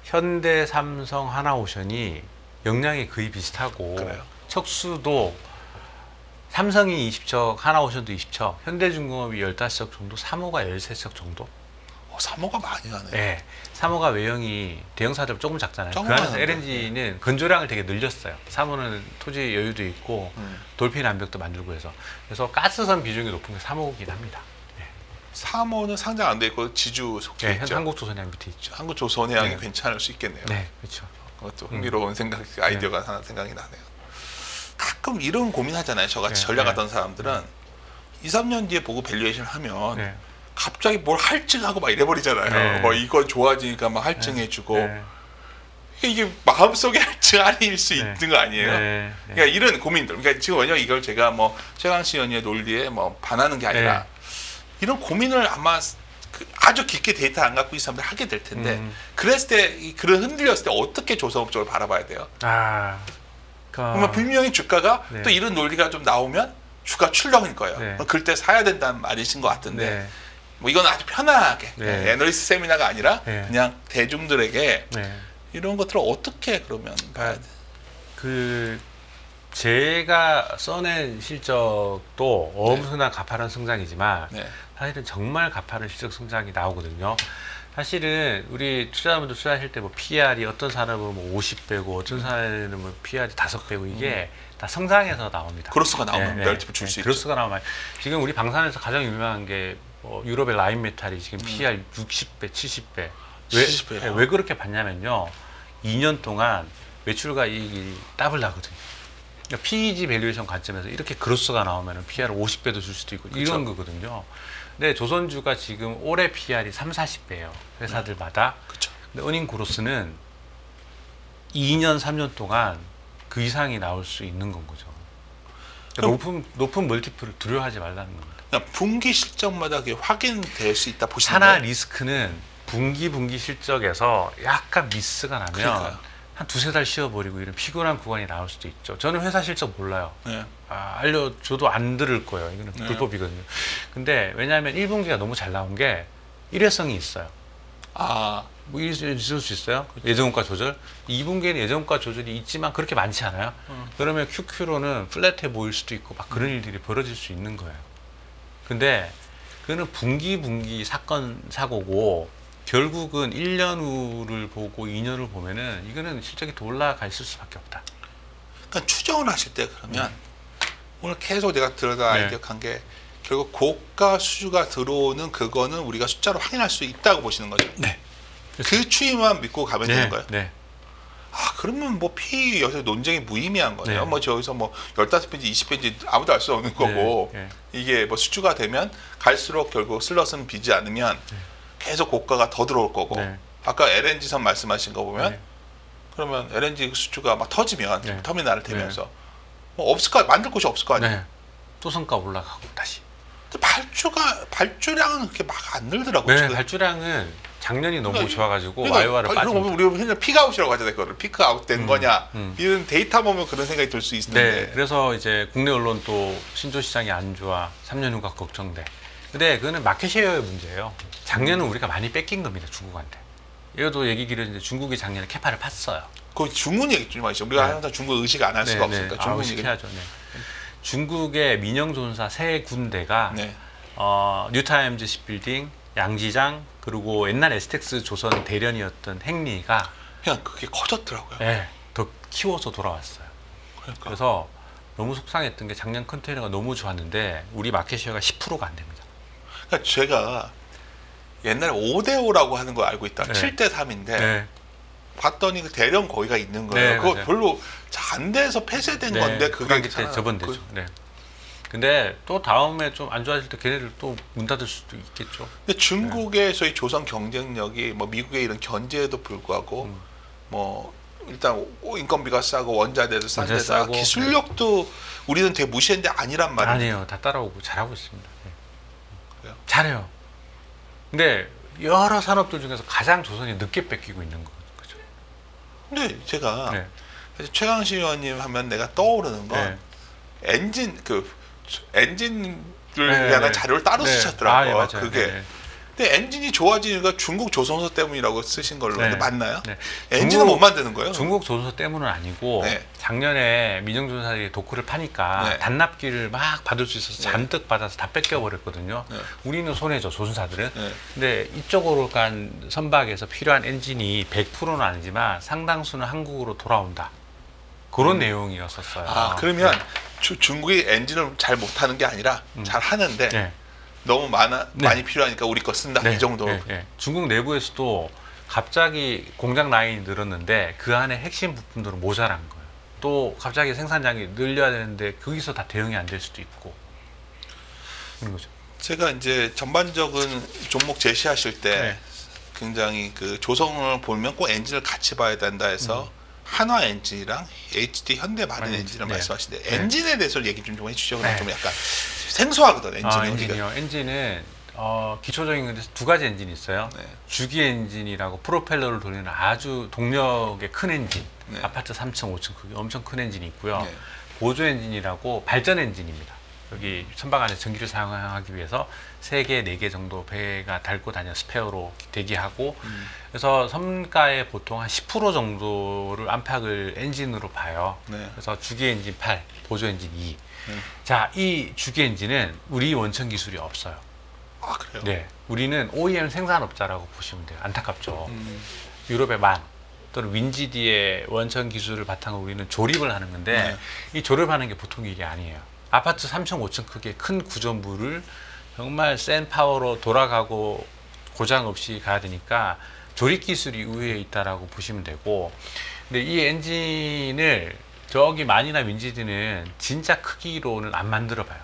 현대, 삼성, 하나오션이 역량이 거의 비슷하고 그래요? 척수도 삼성이 20척, 하나오션도 20척, 현대중공업이 15척 정도, 3호가 13척 정도. 3호가 많이 가네요. 네. 3호가 외형이 대형사들 조금 작잖아요. 그 안에서 작은데. LNG는 건조량을 되게 늘렸어요. 3호는 토지 여유도 있고 돌핀 암벽도 만들고 해서 그래서 가스선 비중이 높은 게 3호이긴 합니다. 3호는 상장 안 돼 있고 지주 속해 네, 있죠. 한국조선해양 밑에 있죠. 한국조선해양이 네. 괜찮을 수 있겠네요. 네, 그렇죠. 그것도 흥미로운 아이디어가 하나 생각이 나네요. 가끔 이런 고민하잖아요. 저같이 네, 전략하던 사람들은 2, 3년 뒤에 보고 밸류에이션 하면 네. 갑자기 뭘 할증하고 막 이래버리잖아요. 네. 뭐 이거 좋아지니까 막 할증해주고 네. 이게 마음속에 할증 아닐 수 네. 있는 거 아니에요? 네. 네. 그러니까 이런 고민들. 그러니까 지금 왜냐 이걸 제가 뭐 최강시 의원의 논리에 뭐 반하는 게 아니라 네. 이런 고민을 아마 아주 깊게 데이터 안 갖고 있는 사람들 하게 될 텐데 그랬을 때 그런 흔들렸을 때 어떻게 조선업적으로 바라봐야 돼요? 그러면 분명히 주가가 네. 또 이런 논리가 좀 나오면 주가 출렁일 거예요. 네. 그럴 때 사야 된다는 말이신 것 같은데 네. 뭐 이건 아주 편하게 네. 애널리스트 세미나가 아니라 네. 그냥 대중들에게 네. 이런 것들을 어떻게 그러면 봐야 돼? 제가 써낸 실적도 엄청난 가파른 성장이지만 네. 사실은 정말 가파른 실적 성장이 나오거든요. 사실은 우리 투자자분들 투자하실 때 뭐 PR이 어떤 사람은 뭐 50배고 어떤 사람은 뭐 PR이 5배고 이게 다 성장해서 나옵니다. 그로스가 나오면 멸티플 줄 수 있죠. 그로스가 나오면 지금 우리 방산에서 가장 유명한 게 유럽의 라인메탈이 지금 PR 60배, 70배. 70배. 왜 그렇게 봤냐면요. 2년 동안 매출과 이익이 더블 나거든요. 그러니까 PEG 밸류에이션 관점에서 이렇게 그로스가 나오면 PR을 50배도 줄 수도 있고 이런 거거든요. 근데 조선주가 지금 올해 PR이 3, 40배예요. 회사들마다. 그렇죠. 근데 어닝 그로스는 2년, 3년 동안 그 이상이 나올 수 있는 건 거죠. 그러니까 높은 멀티플을 두려워하지 말라는 겁니다. 그냥 분기 실적마다 그게 확인될 수 있다 보시는 하나 거예요? 리스크는 분기 실적에서 약간 미스가 나면 그러니까요. 한 두세 달 쉬어버리고 이런 피곤한 구간이 나올 수도 있죠. 저는 회사 실적 몰라요. 네. 알려줘도 안 들을 거예요. 이거는 불법이거든요. 근데 왜냐하면 1분기가 너무 잘 나온 게 일회성이 있어요. 뭐 있을 수 있어요. 예정원가 조절. 2분기에는 예정원가 조절이 있지만 그렇게 많지 않아요. 그러면 QQ로는 플랫해 보일 수도 있고 막 그런 일들이 벌어질 수 있는 거예요. 근데 그거는 분기 사고고 결국은 1년 후를 보고 2년을 보면은 이거는 실적이 더 올라가 있을 수밖에 없다. 그러니까 추정을 하실 때 그러면 오늘 계속 내가 들어가 네. 기억한 게 결국 고가 수주가 들어오는 그거는 우리가 숫자로 확인할 수 있다고 보시는 거죠. 네. 그 추이만 믿고 가면 되는 거예요. 네. 그러면 뭐 P 여기서 논쟁이 무의미한 거네요. 네. 뭐 저기서 뭐 15배인지 20배인지 아무도 알 수 없는 거고 네. 이게 뭐 수주가 되면 갈수록 결국 슬롯은 비지 않으면 계속 고가가 더 들어올 거고 네. 아까 LNG선 말씀하신 거 보면 네. 그러면 LNG 수주가 막 터지면 네. 터미널을 대면서 뭐 없을 거 만들 곳이 없을 거 아니에요. 네. 또 성과 올라가고 다시. 근데 발주량은 그렇게 막 안 늘더라고요. 네. 지금. 발주량은 작년이 너무 그러니까 좋아가지고 그러니까 와이와이로 그러고 빠진. 보면 우리 현재 피크아웃이라고 하잖아요. 그거를 피크아웃 된 거냐 이런 데이터 보면 그런 생각이 들 수 있는데 네. 그래서 이제 국내 언론 또 신조 시장이 안 좋아. 3년 후가 걱정돼. 근데 그거는 마켓쉐어의 문제예요. 작년은 우리가 많이 뺏긴 겁니다. 중국한테. 이것도 얘기 길어지는데 중국이 작년에 캐파를 팠어요. 그 중국 얘기 좀 하시죠. 우리가 네. 항상 중국 의식 안 할 수가 없으니까 중국 얘기. 의식해야죠. 네. 중국의 민영조선사 세 군데가 네. 뉴타임즈 시빌딩, 양지장 그리고 옛날 에스텍스 조선 대련이었던 행리가 그냥 그게 커졌더라고요. 네, 더 키워서 돌아왔어요. 그러니까. 그래서 너무 속상했던 게 작년 컨테이너가 너무 좋았는데 우리 마켓쉐어가 10%가 안 됩니다. 그러니까 제가 옛날에 5대5라고 하는 거 알고 있다. 네. 7대3인데 네. 봤더니 그 대령 거기가 있는 거예요. 네, 그거 맞아요. 별로 잘 안 돼서 폐쇄된 건데 그게 그때 접은되죠. 네. 근데 또 다음에 좀 안 좋아질 때 걔네들 또 문 닫을 수도 있겠죠. 근데 중국의 소위 조선 경쟁력이 뭐 미국의 이런 견제에도 불구하고 뭐 일단 인건비가 싸고 원자재도 싼 원자재 데다가 싸고, 기술력도 우리는 되게 무시했는데 아니란 말이에요. 아니에요. 다 따라오고 잘하고 있습니다. 네. 그래요? 잘해요. 근데 여러 산업들 중에서 가장 조선이 늦게 뺏기고 있는 거죠. 근데 제가 네. 최강시 의원님 하면 내가 떠오르는 건 네. 엔진을 네, 위한 네. 자료를 따로 네. 쓰셨더라고요. 예, 맞아요. 그게. 네. 근데 엔진이 좋아지는 건 중국 조선소 때문이라고 쓰신 걸로 네. 근데 맞나요? 네. 엔진은 못 만드는 거예요? 중국 조선소 때문은 아니고 네. 작년에 민영조선사들이 도크를 파니까 네. 단납기를 막 받을 수 있어서 네. 잔뜩 받아서 다 뺏겨버렸거든요. 네. 우리는 손해죠, 조선사들은. 네. 근데 이쪽으로 간 선박에서 필요한 엔진이 100%는 아니지만 상당수는 한국으로 돌아온다. 그런 내용이었었어요. 그러면 네. 중국이 엔진을 잘 못하는 게 아니라 잘 하는데 네. 너무 네. 많이 필요하니까 우리 거 쓴다 네. 이 정도. 네. 네. 중국 내부에서도 갑자기 공장 라인이 늘었는데 그 안에 핵심 부품들은 모자란 거예요. 또 갑자기 생산량이 늘려야 되는데 거기서 다 대응이 안 될 수도 있고 그런 거죠. 제가 이제 전반적인 종목 제시하실 때 네. 굉장히 그 조성을 보면 꼭 엔진을 같이 봐야 된다 해서 한화 엔진이랑 HD 현대 마린 마린 엔진을 네. 말씀하시는데 네. 엔진에 대해서 얘기 좀 해주시죠. 네. 좀 약간 생소하거든 엔진이. 엔진이요. 엔진은 기초적인 건데 두 가지 엔진이 있어요. 네. 주기 엔진이라고 프로펠러를 돌리는 아주 동력의 큰 엔진. 네. 아파트 3층, 5층 크기 엄청 큰 엔진이 있고요. 네. 보조 엔진이라고 발전 엔진입니다. 여기 선박 안에 전기를 사용하기 위해서 3개, 4개 정도 배가 닳고 다녀 스페어로 대기하고 그래서 섬가에 보통 한 10% 정도를 안팎을 엔진으로 봐요. 네. 그래서 주기 엔진 8, 보조 엔진 2. 네. 자, 이 주기 엔진은 우리 원천 기술이 없어요. 아 그래요? 네, 우리는 OEM 생산업자라고 보시면 돼요. 안타깝죠. 음. 유럽의 만 또는 윈지디의 원천 기술을 바탕으로 우리는 조립을 하는 건데 네. 이 조립하는 게 보통 일이 아니에요. 아파트 3층, 5층 크기의 큰 구조물을 정말 센 파워로 돌아가고 고장 없이 가야 되니까 조립 기술이 우위에 있다라고 보시면 되고, 근데 이 엔진을 저기 만이나 윈지디는 진짜 크기로는 안 만들어 봐요.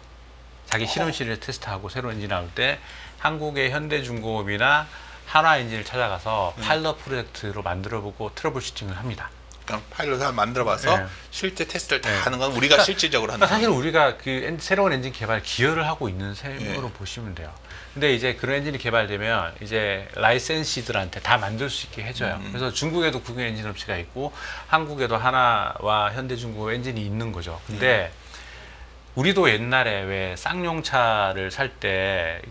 자기 실험실을 테스트하고 새로운 엔진 나올 때 한국의 현대중공업이나 한화 엔진을 찾아가서 파일럿 프로젝트로 만들어보고 트러블 슈팅을 합니다. 그냥 파일럿을 만들어봐서 네. 실제 테스트를 다 네. 하는 건 우리가 실질적으로 하는 사실 거예요. 우리가 그 새로운 엔진 개발 기여를 하고 있는 셈으로 예. 보시면 돼요. 근데 이제 그런 엔진이 개발되면 이제 라이센시들한테 다 만들 수 있게 해줘요. 그래서 중국에도 국영 엔진 업체가 있고 한국에도 하나와 현대중공업 엔진이 있는 거죠. 근데 우리도 옛날에 왜 쌍용차를 살 때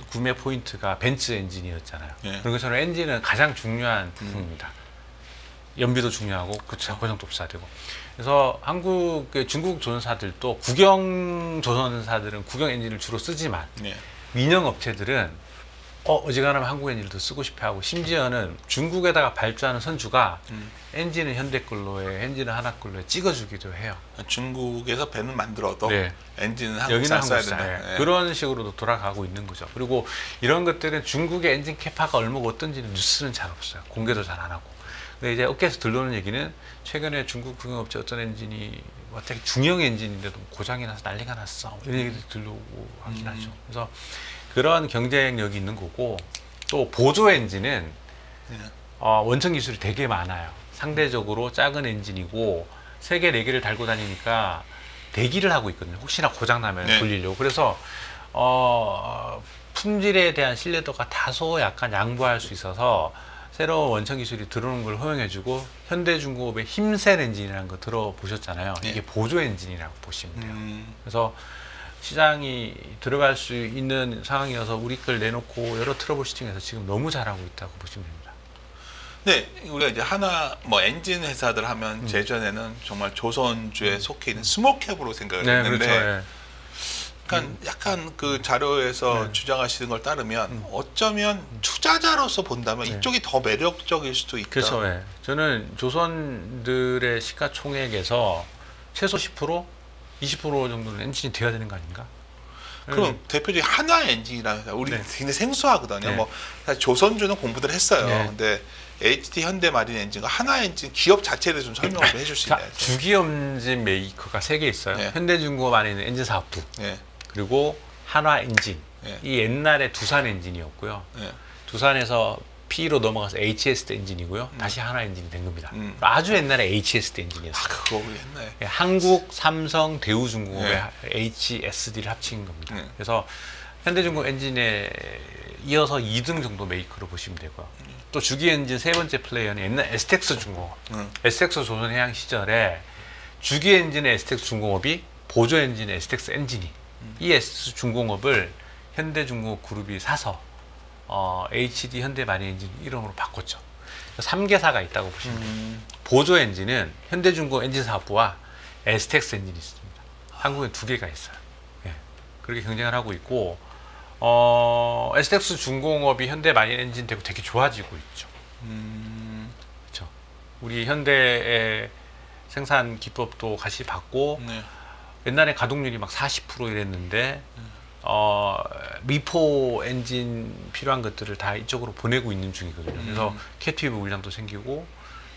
구매 포인트가 벤츠 엔진이었잖아요. 예. 그런 것처럼 엔진은 가장 중요한 부품입니다. 연비도 중요하고 고정도 비싸되고. 그래서 중국 조선사들도 국영 조선사들은 국영 엔진을 주로 쓰지만 네. 민영 업체들은 어지간하면 한국 엔진을 더 쓰고 싶어하고, 심지어는 중국에다가 발주하는 선주가 엔진은 현대 걸로에 엔진은 한화 걸로에 찍어주기도 해요. 중국에서 배는 만들어도 네. 엔진은 여기는 한국산 써야 한국산. 된다. 네. 그런 식으로도 돌아가고 있는 거죠. 그리고 이런 것들은 중국의 엔진 캐파가 얼마고 어떤지는 뉴스는 잘 없어요. 공개도 잘 안 하고. 근데 이제 업계에서 들려오는 얘기는 최근에 중국 국영업체 어떤 엔진이 되게 중형 엔진인데도 고장이 나서 난리가 났어, 이런 얘기도 들려오고 하긴 하죠. 그래서 그런 경쟁력이 있는 거고, 또 보조 엔진은 네. 원천 기술이 되게 많아요. 상대적으로 작은 엔진이고 3개, 4개를 달고 다니니까 대기를 하고 있거든요. 혹시나 고장 나면 네. 돌리려고. 그래서 품질에 대한 신뢰도가 다소 약간 양보할 수 있어서 새로운 원천 기술이 들어오는 걸 허용해주고, 현대중공업의 힘센 엔진이라는 거 들어보셨잖아요. 네. 이게 보조 엔진이라고 보시면 돼요. 그래서 시장이 들어갈 수 있는 상황이어서 우리 걸 내놓고 여러 트러블 슈팅에서 지금 너무 잘하고 있다고 보시면 됩니다. 네, 우리가 이제 하나 엔진 회사들 하면 예전에는 정말 조선주에 속해 있는 스몰캡으로 생각을 했는데, 그렇죠. 예. 약간 그 자료에서 주장하시는 걸 따르면 어쩌면 투자자로서 본다면 이쪽이 더 매력적일 수도 있다. 그렇죠. 예. 저는 조선들의 시가총액에서 최소 10%, 20% 정도는 엔진이 돼야 되는 거 아닌가? 그럼 대표적인 한화 엔진이라는 회사, 우리 네. 굉장히 생소하거든요. 네. 사실 조선주는 공부들 했어요. 네. 근데 HD 현대마린 엔진과 한화 엔진 기업 자체에 대해서 좀 설명을 좀 해줄 수 있나요? 주기염진 메이커가 3개 있어요. 네. 현대중공업 안에 있는 엔진 사업부, 네. 그리고 한화 엔진. 네. 이 옛날에 두산 엔진이었고요. 네. 두산에서 P로 넘어가서 HS 엔진이고요. 다시 한화 엔진이 된 겁니다. 아주 옛날에 HS 엔진이었어요. 그거 옛날에. 예, 한국, 삼성, 대우중공업의 네. HSD를 합친 겁니다. 네. 그래서 현대중공업 엔진에 이어서 2등 정도 메이커로 보시면 되고요. 또 주기 엔진 세 번째 플레이어는 옛날 에스텍스 중공업. 에스텍스 조선해양 시절에 주기 엔진의 에스텍스 중공업이 보조 엔진의 에스텍스 엔진이 이 에스텍스 중공업을 현대중공업 그룹이 사서 HD 현대마린 엔진 이름으로 바꿨죠. 3개사가 있다고 보시면 돼요. 보조 엔진은 현대중공업 엔진 사업부와 에스텍스 엔진이 있습니다. 한국에 2개가 있어요. 예. 그렇게 경쟁을 하고 있고, 에스텍스 중공업이 현대마린 엔진 되고 되게 좋아지고 있죠. 그렇죠. 우리 현대의 생산 기법도 같이 받고, 네. 옛날에 가동률이 막 40% 이랬는데 미포 엔진 필요한 것들을 다 이쪽으로 보내고 있는 중이거든요. 그래서 캡티브 물량도 생기고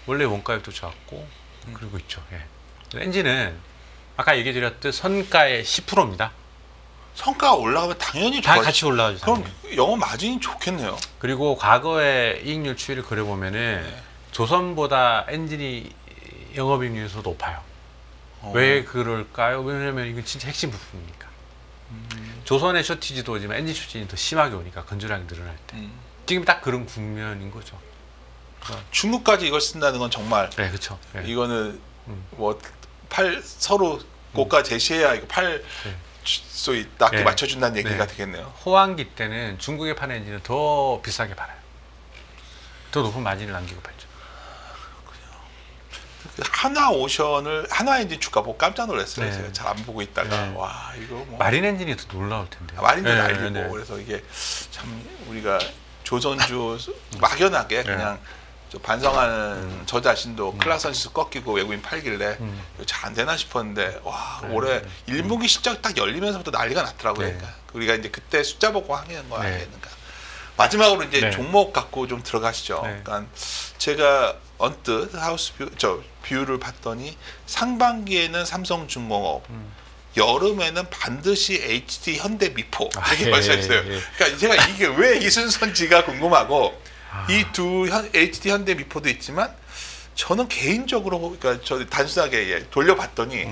원래 원가율도 좋았고 그러고 있죠. 예. 엔진은 아까 얘기 드렸듯 선가의 10%입니다. 성과가 올라가면 당연히 다 좋아지. 같이 올라가죠. 그럼 당연히. 영업 마진이 좋겠네요. 그리고 과거의 이익률 추이를 그려보면은 네. 조선보다 엔진이 영업이익률이 더 높아요. 왜 그럴까요? 왜냐면 이건 진짜 핵심 부품이니까. 조선의 쇼티지도 오지만 엔진 쇼티지는 더 심하게 오니까 건조량이 늘어날 때. 지금 딱 그런 국면인 거죠. 중국까지 이걸 쓴다는 건 정말 네, 그렇죠. 네. 이거는 뭐 서로 고가 제시해야 이거 네. 소위 낮게 네. 맞춰준다는 얘기가 네. 되겠네요. 호황기 때는 중국에 파는 엔진은 더 비싸게 팔아요. 더 높은 마진을 남기고 팔죠. 하나오션을 하나엔진 주가 보고 깜짝 놀랐어요. 네. 제가 잘 안 보고 있다가 네. 와 이거 뭐 마린 엔진이 더 놀라울 텐데요. 마린도 네, 날리고 네. 그래서 이게 참 우리가 조선주 막연하게 그냥 저 반성하는 저 자신도 클라선시스 꺾이고 외국인 팔길래 잘 안 되나 싶었는데 와 올해 1분기 실적 딱 열리면서부터 난리가 났더라고요. 네. 그러니까 우리가 이제 그때 숫자 보고 하는 거 네. 아니겠는가. 마지막으로 이제 네. 종목 갖고 좀 들어가시죠. 네. 그러니까 제가 언뜻 하우스 뷰를 봤더니 상반기에는 삼성중공업, 여름에는 반드시 HD 현대미포 이렇게 예, 말씀하셨어요. 예. 그러니까 제가 이게 왜 이 순서인지가 궁금하고 이 두 HD 현대미포도 있지만 저는 개인적으로 그러니까 저 단순하게 돌려봤더니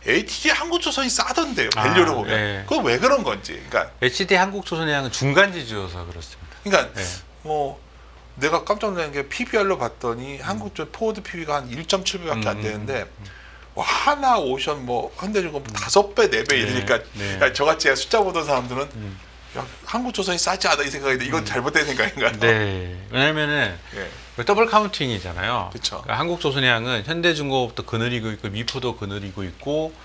HD 한국조선이 싸던데요. 밸류로 보면 네. 그건 왜 그런 건지. 그러니까 HD 한국조선해양은 중간 지주여서 그렇습니다. 그러니까 네. 뭐 내가 깜짝 놀란 게 PBR로 봤더니 한국조 포워드 PB가 한 1.7배밖에 안 되는데 와, 하나 오션 뭐 현대중공업 5배 4배 이러니까 네. 그러니까 저같이 숫자 보던 사람들은 야, 한국조선이 싸지 않아 이 생각인데 이건 잘못된 생각인가요? 네. 왜냐면은 예. 더블 카운팅이잖아요. 그쵸. 그러니까 한국조선해양은 현대중공업도 거느리고 있고 미포도 거느리고 있고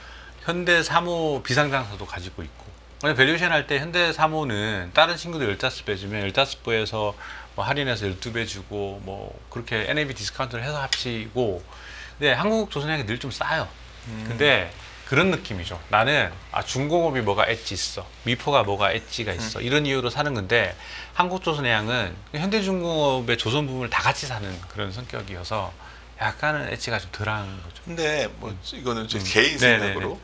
현대사무 비상장사도 가지고 있고. 왜냐면 밸류에이션 할 때 현대사무는 다른 친구들 15배 빼주면 15배에서 뭐 할인해서 12배 주고 뭐 그렇게 NAV 디스카운트를 해서 합치고 근데 한국조선해양이 늘 좀 싸요. 근데 그런 느낌이죠. 나는 중공업이 뭐가 엣지 있어, 미포가 뭐가 엣지가 있어 이런 이유로 사는 건데 한국조선해양은 현대중공업의 조선 부분을 다 같이 사는 그런 성격이어서 약간은 엣지가 좀 덜한 거죠. 근데 뭐 이거는 제 개인 생각으로 네네네.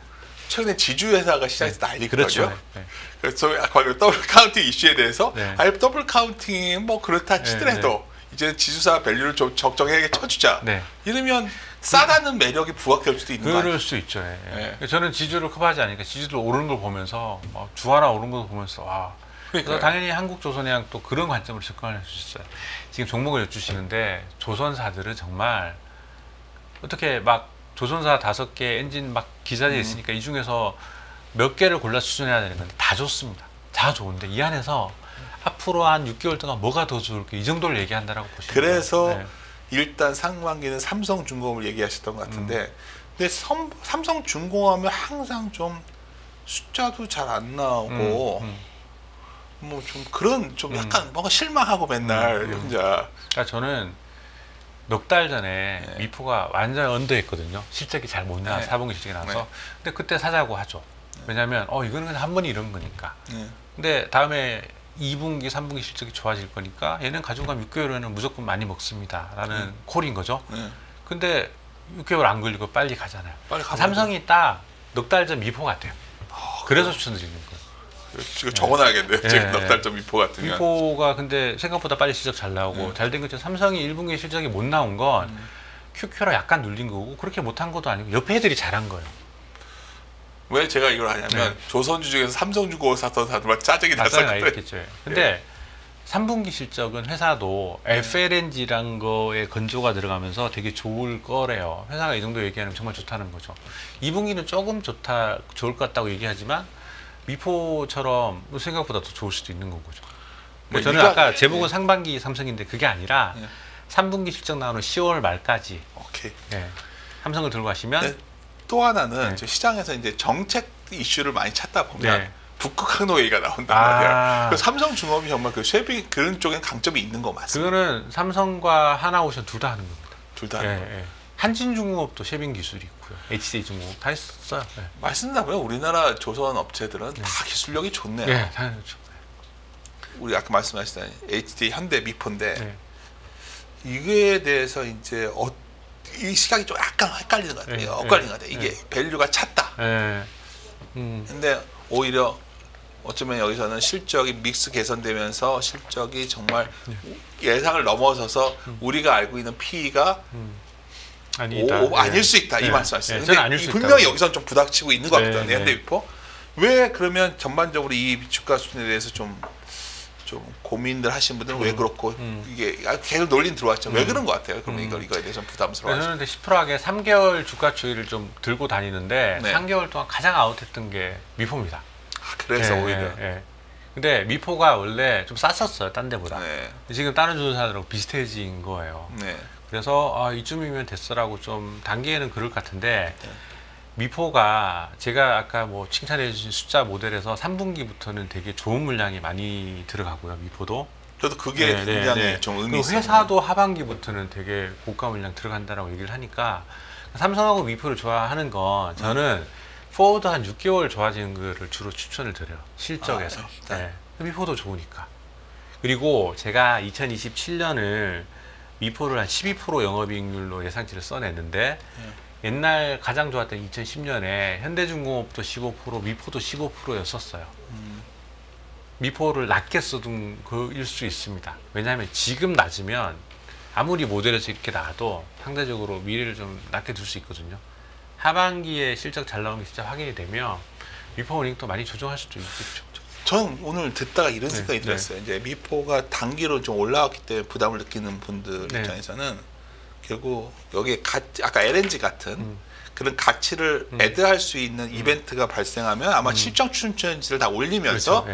최근에 지주회사가 시장에서 난리거든요. 그렇죠. 네. 그래서 아까 더블 카운팅 이슈에 대해서 네. 아니 더블 카운팅이 뭐 그렇다 치더라도 이제 지주사 밸류를 좀 적정하게 쳐주자. 네. 이러면 싸다는 매력이 부각될 수도 있는 거 아니에요? 그럴 수 있죠. 예. 네. 저는 지주를 커버하지 않으니까 지주들 오르는 걸 보면서 주 하나 오른 걸 보면서 와. 그래서 그러니까요. 당연히 한국조선해양 또 그런 관점으로 접근할 수 있어요. 지금 종목을 여쭈시는데 조선사들은 정말 어떻게 막 조선사 5개 엔진 막 기사들이 있으니까 이 중에서 몇 개를 골라 추천해야 되는 건데 다 좋습니다. 다 좋은데 이 안에서 앞으로 한 6개월 동안 뭐가 더 좋을까 이 정도를 얘기한다라고 보시면 그래서 돼요. 일단 상반기는 삼성중공업을 얘기하셨던 것 같은데 근데 삼성중공업은 항상 좀 숫자도 잘 안 나오고 뭐 좀 그런 좀 약간 뭔가 실망하고 맨날 혼자 그러니까 저는 넉 달 전에 미포가 완전 언더했거든요. 실적이 잘 못 나와서 네. 4분기 실적이 나와서. 네. 근데 그때 사자고 하죠. 왜냐면 이거는 그냥 한 번에 이런 거니까. 네. 근데 다음에 2분기, 3분기 실적이 좋아질 거니까 얘는 가지고 가면 6개월에는 무조건 많이 먹습니다. 라는 콜인 거죠. 네. 근데 6개월 안 걸리고 빨리 가잖아요. 빨리 가면 삼성이 딱 넉 달 전 미포 같아요. 그래서 추천드리는 거예요. 지금 적어놔야겠네요. 네. 지금 넉 달 전 미포 같으면 미포가 근데 생각보다 빨리 실적 잘 나오고 잘 된 거죠. 삼성이 1분기 실적이 못 나온 건 QQ로 약간 눌린 거고 그렇게 못한 것도 아니고 옆에 애들이 잘한 거예요. 왜 제가 이걸 하냐면 조선주 중에서 삼성중공업 샀던 사람들만 짜증이 나중에 났었거든요. 나있겠죠. 근데 3분기 실적은 회사도 FLNG란 거에 건조가 들어가면서 되게 좋을 거래요. 회사가 이 정도 얘기하면 정말 좋다는 거죠. 2분기는 조금 좋을 것 같다고 얘기하지만 미포처럼 생각보다 더 좋을 수도 있는 거죠. 뭐 저는 아까 제목은 상반기 삼성인데 그게 아니라 3분기 실적 나오는 10월 말까지 오케이. 삼성을 들고 가시면 네. 또 하나는 이제 시장에서 이제 정책 이슈를 많이 찾다 보면 북극 항로 얘기가 나온단 말이에요. 그래서 삼성중업이 정말 그 쉐빙 그런 쪽엔 강점이 있는 거 맞습니다. 그거는 삼성과 하나오션 둘 다 하는 겁니다. 둘 다. 한진중공업도 쉐빙 기술이 있고요. HCJ중공업 다 했어요. 말씀드린 보면 우리나라 조선 업체들은 다 기술력이 좋네요. 네, 당연하죠. 우리 아까 말씀하셨던 HD 현대 미포인데 이거에 대해서 이제 이 시각이 좀 약간 헷갈리는 것 같아요. 엇갈리는 것 같아요. 이게 밸류가 찼다. 근데 오히려 어쩌면 여기서는 실적이 믹스 개선되면서 실적이 정말 예상을 넘어서서 우리가 알고 있는 PE가 아닐 수 있다 이 말씀하셨어요. 근데 분명히 여기서는 좀 부닥치고 있는 것 같거든요. 현대미포. 왜 그러면 전반적으로 이 주가 수준에 대해서 좀 고민들 하신 분들은 왜 그렇고 이게 계속 논리는 들어왔죠. 왜 그런 것 같아요? 그러면 이거에 대해서 좀 부담스러워하시죠. 저는 10%하게 3개월 주가 추이를 좀 들고 다니는데 3개월 동안 가장 아웃했던 게 미포입니다. 그래서 오히려. 근데 미포가 원래 좀 쌌었어요, 딴 데보다. 지금 다른 조선사들하고 비슷해진 거예요. 그래서 이쯤이면 됐어라고 좀 단기에는 그럴 것 같은데 미포가 제가 아까 뭐 칭찬해 주신 숫자 모델에서 3분기부터는 되게 좋은 물량이 많이 들어가고요. 미포도. 저도 그게 굉장히 좀 의미 있어요. 회사도 하반기부터는 되게 고가 물량 들어간다라고 얘기를 하니까 삼성하고 미포를 좋아하는 건 저는 포워드 한 6개월 좋아지는 거를 주로 추천을 드려요. 실적에서. 미포도 좋으니까. 그리고 제가 2027년을 미포를 한 12% 영업이익률로 예상치를 써냈는데 옛날 가장 좋았던 2010년에 현대중공업도 15%, 미포도 15%였었어요. 미포를 낮게 써둔 거일 수 있습니다. 왜냐하면 지금 낮으면 아무리 모델에서 이렇게 나와도 상대적으로 미래를 좀 낮게 둘 수 있거든요. 하반기에 실적 잘 나오는 게 진짜 확인이 되면 미포 은행도 많이 조정할 수도 있겠죠. 저는 오늘 듣다가 이런 생각이 들었어요. 이제 미포가 단기로 좀 올라왔기 때문에 부담을 느끼는 분들 입장에서는 결국 여기에 아까 LNG 같은 그런 가치를 애드할 수 있는 이벤트가 발생하면 아마 실적 추천치를 다 올리면서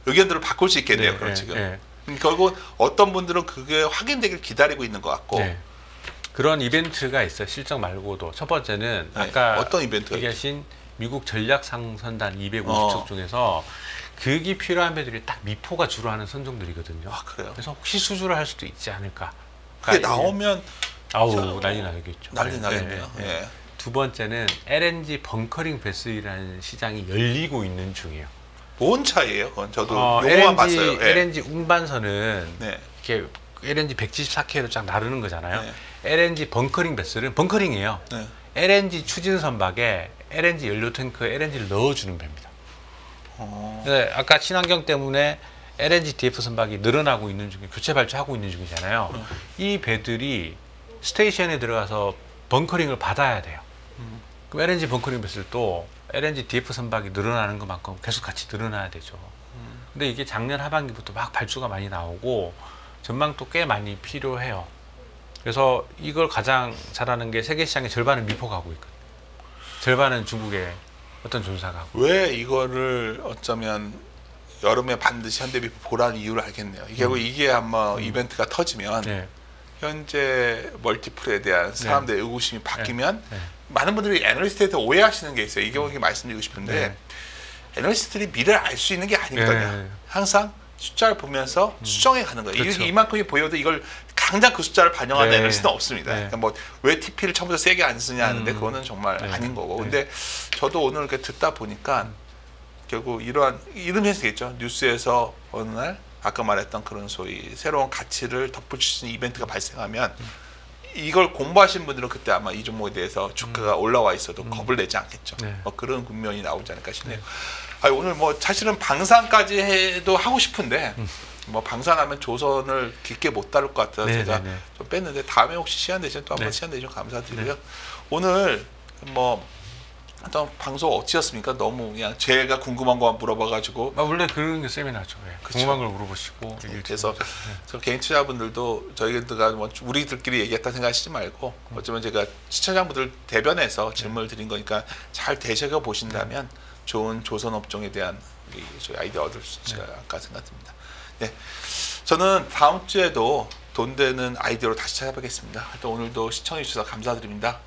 의견들을 바꿀 수 있겠네요. 그럼 지금 결국 어떤 분들은 그게 확인되길 기다리고 있는 것 같고 그런 이벤트가 있어요. 실적 말고도 첫 번째는 아까 어떤 이벤트가 얘기하신 미국 전략상선단 250척 중에서 극이 필요한 배들이 딱 미포가 주로 하는 선종들이거든요. 그래요? 그래서 혹시 수주를 할 수도 있지 않을까. 그게 나오면 난리 나겠죠. 난리 나겠네요. 두 번째는 LNG 벙커링 베슬이라는 시장이 열리고 있는 중이에요. 뭔 차이예요? 그건 저도 용어만 봤어요. LNG 운반선은 이렇게 LNG 174K로 쫙 나르는 거잖아요. LNG 벙커링 베슬은 벙커링이에요. LNG 추진 선박에 LNG 연료 탱크에 LNG를 넣어주는 배입니다. 아까 친환경 때문에 LNG DF 선박이 늘어나고 있는 중에 교체 발주하고 있는 중이잖아요. 이 배들이 스테이션에 들어가서 벙커링을 받아야 돼요. 그럼 LNG 벙커링 베슬도 LNG DF 선박이 늘어나는 것만큼 계속 같이 늘어나야 되죠. 근데 이게 작년 하반기부터 막 발주가 많이 나오고 전망도 꽤 많이 필요해요. 그래서 이걸 가장 잘하는 게 세계 시장의 절반은 미포가 하고 있거든요. 절반은 중국의 어떤 조사가 하고. 왜 이거를 어쩌면 여름에 반드시 현대미포 보라는 이유를 알겠네요. 결국 이게 아마 이벤트가 터지면 현재 멀티플에 대한 사람들의 의구심이 바뀌면 많은 분들이 애널리스트에 대해 오해하시는 게 있어요. 이 경우에 말씀드리고 싶은데 애널리스트들이 미래를 알 수 있는 게 아니거든요. 항상 숫자를 보면서 수정해 가는 거예요. 그렇죠. 이만큼이 보여도 이걸 당장 그 숫자를 반영하는 애널리스트는 없습니다. 그러니까 뭐 왜 TP를 처음부터 세게 안 쓰냐 하는데 그거는 정말 아닌 거고. 근데 저도 오늘 이렇게 듣다 보니까 결국 이런 현상이겠죠. 뉴스에서 어느 날 아까 말했던 그런 소위 새로운 가치를 덧붙일 수 있는 이벤트가 발생하면 이걸 공부하신 분들은 그때 아마 이 종목에 대해서 주가가 올라와 있어도 겁을 내지 않겠죠. 뭐 그런 국면이 나오지 않을까 싶네요. 오늘 뭐 사실은 방산까지 해도 하고 싶은데 뭐 방산하면 조선을 깊게 못 다룰 것 같아서 제가 좀 뺐는데 다음에 혹시 시간 되시면 또 한번 시간 되시면 감사드리고요. 오늘 뭐 어떤 방송 어찌였습니까? 너무 그냥 제가 궁금한 거만 물어봐가지고 원래 그런 게 세미나죠. 궁금한 걸 물어보시고 그래서 저 개인 투자분들도 저희가 뭐 우리들끼리 얘기했다 생각하시지 말고 어쩌면 제가 시청자분들 대변해서 질문을 드린 거니까 잘 되새겨 보신다면 좋은 조선 업종에 대한 저희 아이디어 얻을 수 있을 까 생각됩니다. 저는 다음 주에도 돈 되는 아이디어로 다시 찾아뵙겠습니다. 하여튼 오늘도 시청해 주셔서 감사드립니다.